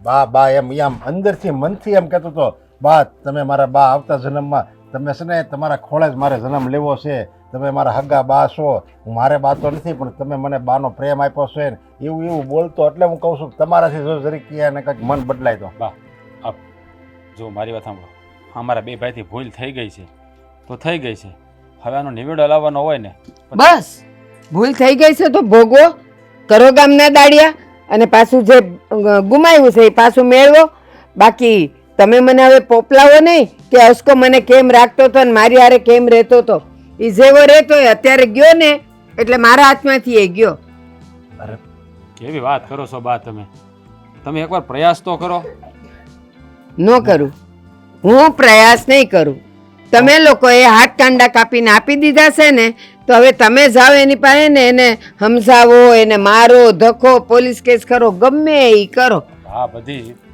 બા બા એમ આમ અંદરથી મનથી એમ કહેતો હતો, બા તમે મારા બા આવતા જન્મમાં તમે છે ને તમારા ખોળે જ મારે જન્મ લેવો છે, તમે મારા હગા બા છો. હું મારે બા તો નથી પણ તમે મને બાનો પ્રેમ આપ્યો છે ને એવું એવું બોલતો. એટલે હું કહું છું તમારાથી જો જરીક એને કંઈક મન બદલાય તો. બા આપ જો મારી વાત સાંભળો, અમારા 2 ભાઈથી ભૂલ થઈ ગઈ છે તો થઈ ગઈ છે. હવે આનો નિવેડો લાવવાનો હોય ને બસ ભૂલ થઈ ગઈ છે તો ભોગવો. કરો ગામના દાડિયા અને પાછું જે ગુમાવ્યું છે એ પાછું મેળવો. બાકી તમે મને હવે પોપલાવો નહીં કે અસ્કો મને કેમ રાખતો હતો ને મારી હારે કેમ રહેતો હતો. એ જેવો રહેતો હોય અત્યારે ગયો ને એટલે મારા હાથમાંથી એ ગયો. અરે કેવી વાત કરો છો બા તમે? તમે એકવાર પ્રયાસ તો કરો. ન કરું, હું પ્રયાસ નહીં કરું. તમે લોકોએ હાથ કાંડા કાપીને આપી દીધા છે ને તો હવે તમે જાઓ એની પાસે ને એને સમજાવો, એને મારો, ધક્કો, પોલીસ કેસ કરો, ગમે એ કરો. હા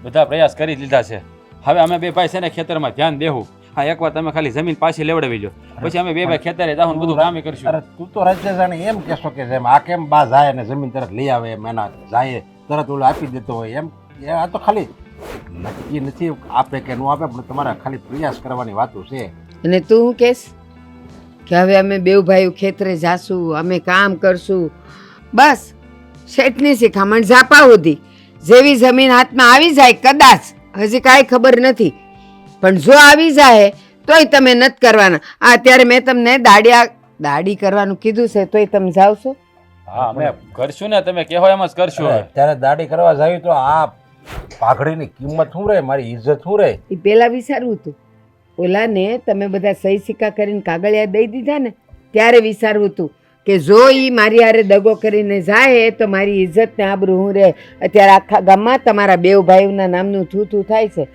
બધા પ્રયાસ કરી લીધા છે. હવે અમે 2 ભાઈ છે ને ખેતરમાં ધ્યાન દેવું. હા એકવાર તમે ખાલી જમીન પાછી લેવડાવી લો, પછી અમે 2 ભાઈ ખેતરે જાહું બધું કામે કરશું. અરે તું તો રાજ્ય જાણે એમ કહેશો કે જેમ આ કેમ બા જાય ને જમીન તરત લઈ આવે એમ, એના જાય તરત ઓલું આપી દેતો હોય એમ. આ તો ખાલી નક્કી નથી આપે કે ન આપે, પણ તમારે ખાલી પ્રયાસ કરવાની વાતો છે. અને તું શું કહેશ કે હવે અમે બે ભાઈઓ ખેતરે જાશું, અમે કામ કરશું? બસ શેઠની શિખામણ ઝાપા સુધી. જેવી જમીન હાથમાં આવી જાય કદાચ, હજી કાંઈ ખબર નથી, પણ જો આવી જાય તોય તમે નથી કરવાના. અત્યારે મેં તમને દાડી કરવાનું કીધું છે તોય તમે જાવ છો? હા અમે કરશું ને, તમે કહો એમ જ કરશું. ત્યારે દાઢી કરવા જાવી તો આ પાઘડીની કિંમત શું રહે, મારી ઇજ્જત શું રહે? એ પેલા વિચારવું હતું. ઓલાને તમે બધા સહી સિક્કા કરીને કાગળિયા દઈ દીધા ને ત્યારે વિચારવું હતું કે જો એ મારી હારે દગો કરીને જાય તો મારી ઇજ્જત ને આબરૂ હું રહે. અત્યારે આખા ગામમાં તમારા બેવ ભાઈઓના નામનું થૂ થાય છે.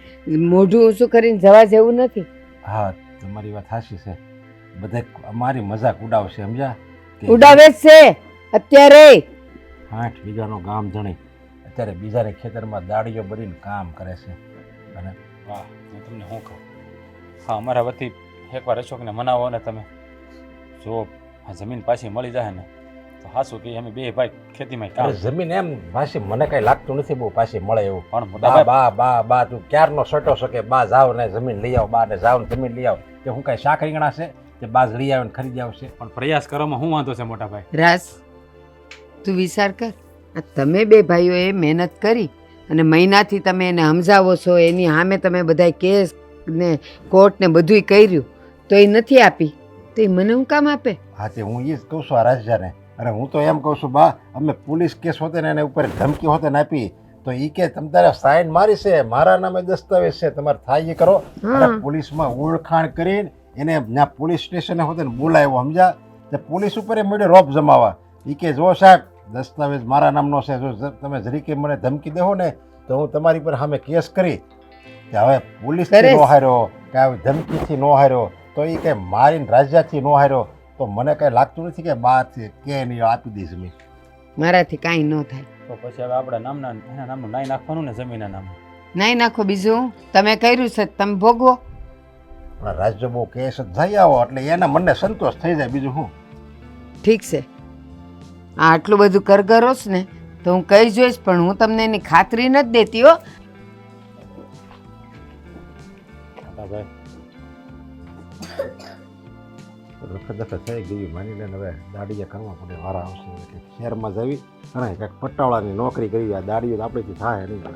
મોઢું ઊંચું કરીને જવા જેવું નથી. હા તમારી વાત સાચી છે. બધે અમારી મજાક ઉડાવશે સમજ્યા કે ઉડાવે જ છે અત્યારે. 8 વીઘાનો ગામ જણી અત્યારે બીજાને ખેતરમાં દાડીઓ ભરીને કામ કરે છે. અને વાહ હું તમને શું કહું. હા અમારા વતી એકવાર અશોકને મનાવો ને તમે. જો આ જમીન પાછી મળી જાય ને તો હાસું કે અમે બે ભાઈ ખેતીમાં અરે કામ. જમીન એમ પાછી મને કઈ લાગતું નથી બહુ પાછી મળે એવું. પણ બા મોટા બા બા બા તું ક્યારનો સટો શકે બા જાવ ને જમીન લઈ આવ બા ને જાવ ને જમીન લઈ આવ કે હું કઈ શાક રીંગણા છે કે બા લઈ આવે ને ખરીદી આવશે. પણ પ્રયાસ કરવામાં શું વાંધો છે મોટા ભાઈ. રાસ તું વિચાર કર. આ તમે બે ભાઈઓએ મહેનત કરી અને મહિનાથી તમે એને સમજાવો છો, એની સામે તમે બધા કેસ ને કોર્ટ ને બધુંય કર્યું તો એ નથી આપી તો એ મને હું કામ આપે? હા તે હું એ જ કહું છું આ રાજજાને. અરે હું તો એમ કહું છું બા અમે પોલીસ કેસ હોતે ને એને ઉપર ધમકી હોતે ને આપી તો એ કે તમ તારે સાઈન મારી છે મારા નામે દસ્તાવેજ છે તમારે થાય એ કરો. અને પોલીસમાં ઓળખાણ કરીને એને ત્યાં પોલીસ સ્ટેશને હોતે ને બોલાવ્યો સમજ્યા. તે પોલીસ ઉપર એ મળ્યો રોપ જમાવા. એ કે જો સાહેબ દસ્તાવેજ મારા નામનો છે, જો તમે જરીકે મને ધમકી દેહો ને તો હું તમારી પર સામે કેસ કરી. કે હવે પોલીસથી નો હાર્યો કે આવી ધમકીથી નો હાર્યો તો એ કંઈ મારીને રાજ્યથી નો હાર્યો તો મને કંઈ લાગતું નથી કે બહારથી કે નહીં આપી દઈશ મેં. મારાથી કાંઈ ન થાય. તો પછી હવે આપણે નામના એના નામનું નાઈ નાખવાનું ને જમીનના નામનું. નહીં નાખો. બીજું તમે કર્યું છે તમે ભોગવો. પણ રાજ્ય બહુ કેસ જ થઈ આવો એટલે એના મને સંતોષ થઈ જાય બીજું શું. ઠીક છે. આ આટલું બધું કરગરોશ ને તો હું કહી જોઈશ પણ હું તમને એની ખાતરી નથી દેતી હો. મોટા ભાઈ રખડખડ થઈ ગઈ માની લે હવે દાડીએ કરવા પડે વારા આવશે એટલે શહેરમાં જવી અને કંઈક પટાવાળાની નોકરી કરવી. આ દાડીઓ તો આપણીથી થાય નહીં.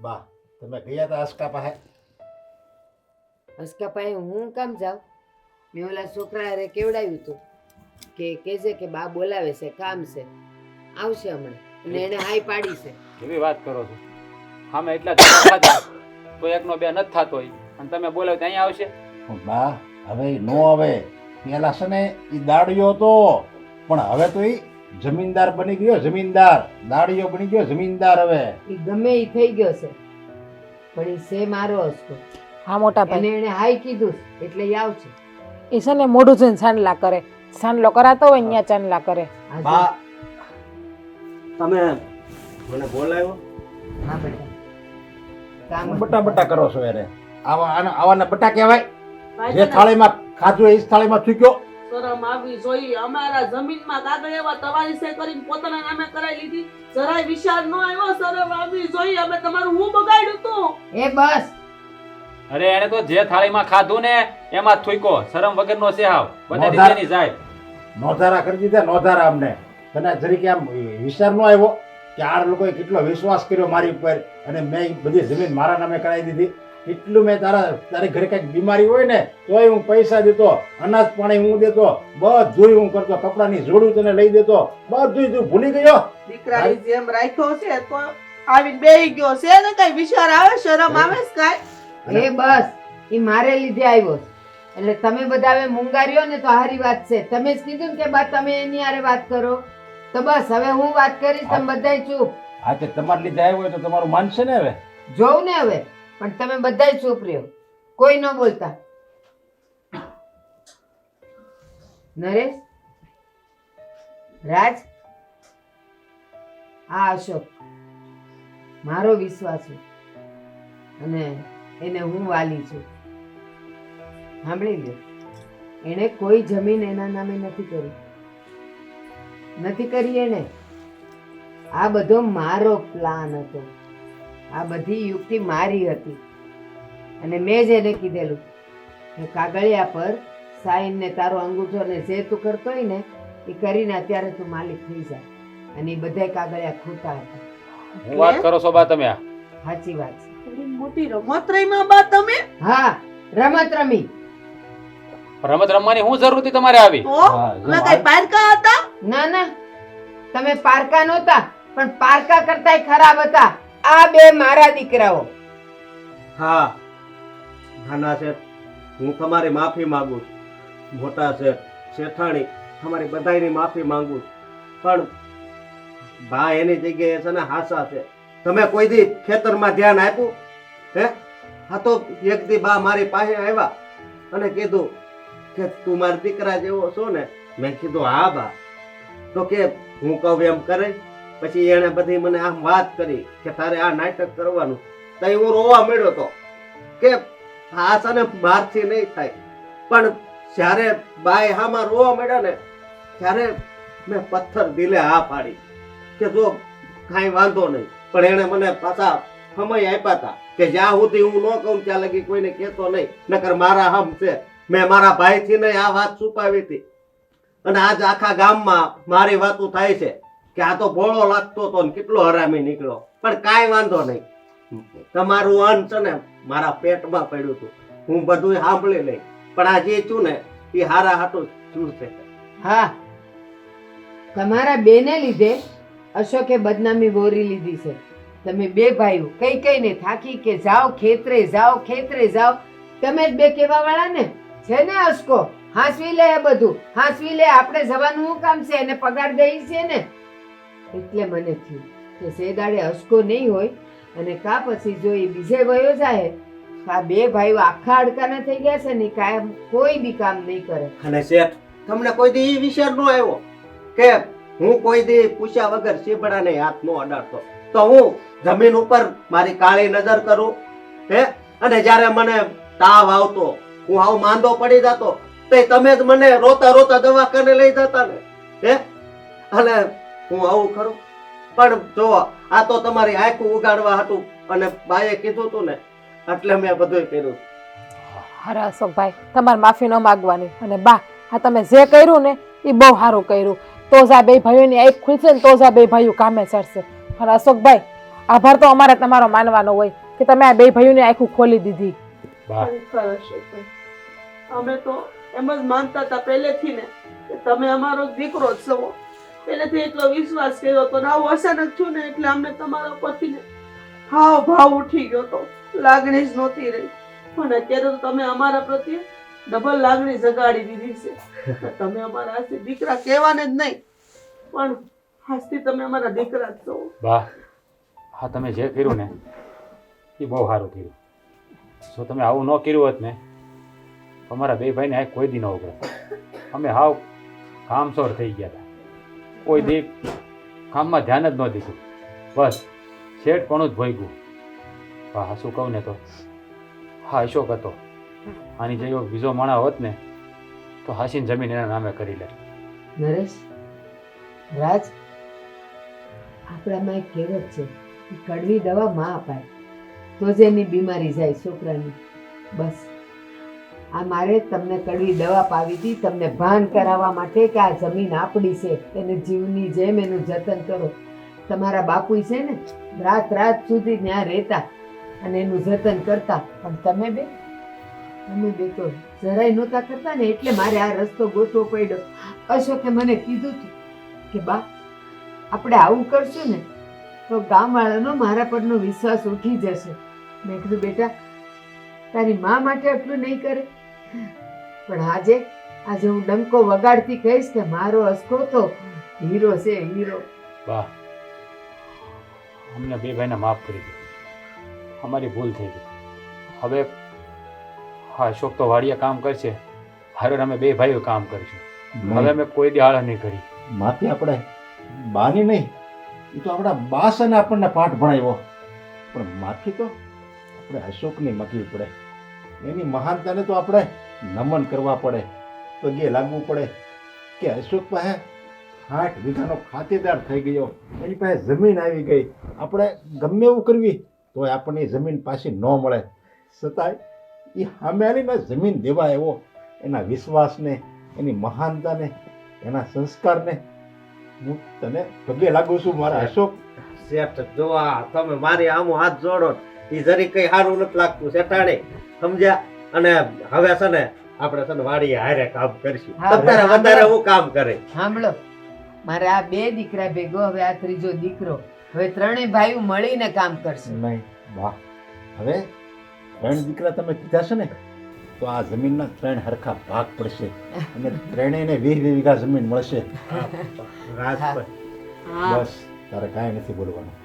બા તમે ગયા હતા આસકા પાસે? હસકાભાઈ હું કામ જાઉં? મેં ઓલા છોકરા હારે કેવડાવ્યું હતું કે કેજે કે બા બોલાવે છે કામ છે આવશે હમણાં અને એને હાઈ પાડી છે. એવી વાત કરો છો. સામે એટલા ધક્કા ખાધા તો એકનો બે નથી થતો હોય અને તમે બોલાવો તો અહીંયા આવશે. પણ બા હવે નો આવે. પેલા છે ને એ દાડીઓ હતો પણ હવે તો એ જમીનદાર બની ગયો. જમીનદાર દાડીઓ બની ગયો જમીનદાર. હવે એ ગમે એ થઈ ગયો છે પણ એ છે મારો હસકો. હા મોટા ભાઈ એને એને હાઈ કીધું એટલે એ આવશે. એ છે ને મોઢું જોઈને સાંડલા કરે. સાંડલો કરાતો હોય અહીંયા ચાંદલા કરે. બા તમે મને બોલાવ્યો? હા બેટા કામ હું બટા બટા કરો છો એને. આવાના બટા કહેવાય. જે થાળીમાં ખાધું એ જ થાળીમાં થૂક્યો. શરમ આવી જોઈએ. અમારા જમીનમાં કાગળ એવા તમારી સે કરીને પોતાના નામે કરાવી લીધી. જરાય વિચાર ન આવ્યો. શરમ આવી જોઈએ. અમે તમારું હું બગાડ્યું તું. એ બસ. અરે એને તો જે થાળીમાં ખાધું ને એમાં જ થૂક્યો. શરમ વગરનો છે હાવ. બધા દીધેની જાય. નોંધારા કરી દીધા નોંધારા અમને. તને જરીકે આમ વિચાર ન આવ્યો કે આ લોકોએ કેટલો વિશ્વાસ કર્યો મારી ઉપર અને મેં બધી જમીન મારા નામે કરાવી દીધી. એટલું મેં તારી ઘરે કંઈક બીમારી હોય ને તોય હું પૈસા દેતો, અનાજ પાણી હું દેતો, બધું હું કરતો, કપડાની જોડું તને લઈ દેતો, બધું તું ભૂલી ગયો. દીકરાની જેમ રાખ્યો છે તો આવીને બેહી ગયો છે ને કઈ વિચાર આવે? શરમ આવે છે કાઈ? એ બસ એ મારે લીધે આવ્યો છે. એટલે તમે બધા હવે મુંગાર્યો ને તો હારી વાત છે. તમે જ કીધું ને કે બા તમે એની હારે વાત કરો તો બસ હવે હું વાત કરીશ તમે બધાય ચૂપ. હા તે તમારે લીધે આવ્યો હોય તો તમારું માનશે ને હવે? જોઉં ને હવે પણ તમે બધાય ચૂપ રહ્યો, કોઈ ન બોલતા. નરેશ, રાજ, આ અશોક મારો વિશ્વાસ છે અને એને હું વાલી છું. સાંભળી લ્યો, એણે કોઈ જમીન એના નામે નથી કરી એને. આ બધો મારો પ્લાન હતો. આ બધી યુક્તિ મારી હતી અને મેં જ એને કીધેલું કે કાગળિયા પર સાઈન ને તારો અંગૂઠો ને જે તું કરતો હોય ને એ કરીને અત્યારે તું માલિક થઈ જાય. અને એ બધા કાગળિયા ખોટા હતા. હું વાત કરો છો બા તમે? આ સાચી વાત છે. એવી મોટી રમત રમ્યા બા તમે? હા, રમત રમી. રમત રમવાની શું જરૂર હતી તમારે આવી? તો અમે કઈ પારકા હતા? ના ના, તમે પારકા નહોતા પણ પારકા કરતાય ખરાબ હતા. આ બે મારા દીકરાઓ. હા નાના છે, હું તમારી માફી માંગુ છું. મોટા છે શેઠાણી તમારી બધાયની માફી માંગુ છું. પણ બા એની જગ્યાએ છે ને હાસા છે. તમે કોઈ દી ખેતરમાં ધ્યાન આપ્યું હે? હા તો એક દી બા મારી પાસે આવ્યા અને કીધું કે તું મારા દીકરા જેવો છો ને. મેં કીધું હા બા. તો કે હું કહું એમ કરે. પછી એને બધી મને આમ વાત કરી કે તારે આ નાટક કરવાનું. તો હું રોવા મળ્યો તો કે આ છે ને મારથી નહીં થાય. પણ જ્યારે બાય હામાં રોવા મળ્યા ને ત્યારે મેં પથ્થર દિલે હા પાડી કે જો કાંઈ વાંધો નહીં. પણ એણે મને પાછા સમય આપ્યા હતા કે જ્યાં સુધી હું ન કહું ત્યાં લગી કોઈને કહેતો નહીં, નકર મારા હમ છે. મેં મારા ભાઈથી નહીં આ વાત છુપાવી હતી. અને આજ આખા ગામમાં મારી વાતો થાય છે કે આ તો ભોળો લાગતો હતો ને કેટલો હરામી નીકળ્યો. પણ કાંઈ વાંધો નહીં, તમારું અન્ન છે ને મારા પેટમાં પડ્યું હતું, હું બધું સાંભળી લઈ. પણ આ જે છું ને એ હારા હાટું છું છે. હા, તમારા બેને લીધે અશોકે બદનામી વોરી લીધી છે. તમે બે ભાઈઓ કઈ કઈને થાકી કે જાઓ ખેતરે જાઓ, ખેતરે જાઓ. તમે જ બે કેવા વાળા ને છે ને. અશકો હાંસવી લે, બધું હાંસવી લે. આપણે જવાનું શું કામ છે? એને પગાર દઈ છે ને. એટલે મને થયું કે સેદાડે અશકો નહીં હોય અને કા પછી જો એ બીજે વયો જાય તો આ બે ભાઈઓ આખા અડકાના થઈ ગયા છે ને, કાયમ કોઈ બી કામ નહીં કરે. અને શેઠ તમને કોઈ દી એ વિચાર ન આવ્યો કે હું કોઈ દી પૂછ્યા વગર શીબડાને હાથ નો અડાડતો તો હું જમીન ઉપર મારી કાળી નજર કરું હે? અને જ્યારે મને તાવ આવતો, હું આવ માંદો પડી જતો, તો તમે જ મને રોતા રોતા દવાખાને લઈ જતા ને હે? અને હું આવું ખરું. પણ જો આ તો તમારી આંખું ઉગાડવા હતું અને બાએ કીધું તું ને એટલે મેં બધું કર્યું. અરે અશોકભાઈ, તમારે માફી ન માગવાની. અને બા, આ તમે જે કર્યું ને એ બહુ સારું કર્યું. તો જ આ બે ભાઈઓની આંખ ખુલશે ને તો જ આ બે ભાઈઓ કામે ચડશે. અને અશોકભાઈ, આભાર તો અમારે તમારો માનવાનો હોય કે તમે આ બે ભાઈઓની આંખો ખોલી દીધી. બા ખરેખર અશોકભાઈ, અમે તો એમ જ માનતા હતા પહેલેથી ને કે તમે અમારો દીકરો જ છો. પહેલેથી એટલો વિશ્વાસ કર્યો હતો ને આવું અચાનક થયું ને એટલે અમને તમારા પરથી ને હાવ ભાવ ઉઠી ગયો તો, લાગણી જ નહોતી રહી. પણ અત્યારે તો તમે અમારા પ્રત્યે ડબલ લાગણી જગાડી દીધી છે. તમે અમારા હાથથી દીકરા કહેવાને જ નહીં, પણ હાથથી તમે અમારા દીકરા જ છો. બા, હા તમે જે કર્યું ને એ બહુ સારું કર્યું. જો તમે આવું ન કર્યું હોત ને તો અમારા બે ભાઈને આ કોઈ દી ન ઉભરે. અમે હાવ કામસોર થઈ ગયા હતા. કોઈ દી કામમાં ધ્યાન જ ન દીધું. બસ શેઠ પણ જ ભોગવું. હા શું કહું ને તો હા અશોક હતો. આની જે બીજો માણા હોત ને તો હાસીને જમીન એના નામે કરી લે. નરેશ, રાજ, આપણામાં એક કહેવત છે કે કડવી દવા માં અપાય તો જ એની બીમારી જાય છોકરાની. બસ આ મારે તમને કડવી દવા પાવી હતી, તમને ભાન કરાવવા માટે કે આ જમીન આપણી છે, એને જીવની જેમ એનું જતન કરો. તમારા બાપુ છે ને રાત રાત સુધી ત્યાં રહેતા અને એનું જતન કરતા, પણ તમે બે તો જરાય નહોતા કરતા ને. એટલે મારે આ રસ્તો ગોતવો પડ્યો. અશોકે મને કીધું હતું કે બા, આપણે આવું કરશું ને તો ગામવાળાનો મારા પરનો વિશ્વાસ ઉઠી જશે. મેં કીધું બેટા, તારી મા માટે આટલું નહીં કરે, પણ આજે હું ડંકો વગાડતી કહીશ કે મારો અસ્કો તો હીરો છે, હીરો. બા, અમને બે ભાઈને માફ કરી દો. અમારી ભૂલ થઈ ગઈ. હવે હા અશોક તો વાડિયા કામ કરશે, હારે અમે બે ભાઈઓ કામ કરીશું. હવે અમે કોઈ દી હાળા નહીં કરી. માથી આપણે બાની નહીં, એ તો આપણા બાસને આપણને પાઠ ભણાવ્યો. પણ માથી તો આપણે અશોકની મકવી પડે. એની મહાનતાને તો આપણે નમન કરવા પડે. પગે લાગવું પડે કે અશોક પાસે 60 વીઘાનો ખાતેદાર થઈ ગયો, એની પાસે જમીન આવી ગઈ. આપણે ગમે એવું કરવી તોય આપણને જમીન પાછી ન મળે, છતાંય એ સામે આવીને જમીન દેવા આવ્યો. એના વિશ્વાસને, એની મહાનતાને, એના સંસ્કારને હું તને પગે લાગુ છું મારા અશોક. શેઠ જો આ તમે મારી આમો હાથ જોડો એ જરી કઈ સારું નથી લાગતું શેઠાણી, સમજ્યા? અને હવે છે ને આપણે છે ને વાડીએ હારે કામ કરીશું. અત્યારે વધારે હું કામ કરે. સાંભળો, મારે આ બે દીકરા ભેગો હવે આ ત્રીજો દીકરો, હવે ત્રણેય ભાઈઓ મળીને કામ કરશે. નહીં વાહ, હવે 3 દીકરા તમે કીધા છે ને તો આ જમીનના 3 હરખા ભાગ પડશે અને ત્રણેયને 20 વીઘા જમીન મળશે રાજભાઈ હા બસ તારે કાંઈ નથી બોલવાનું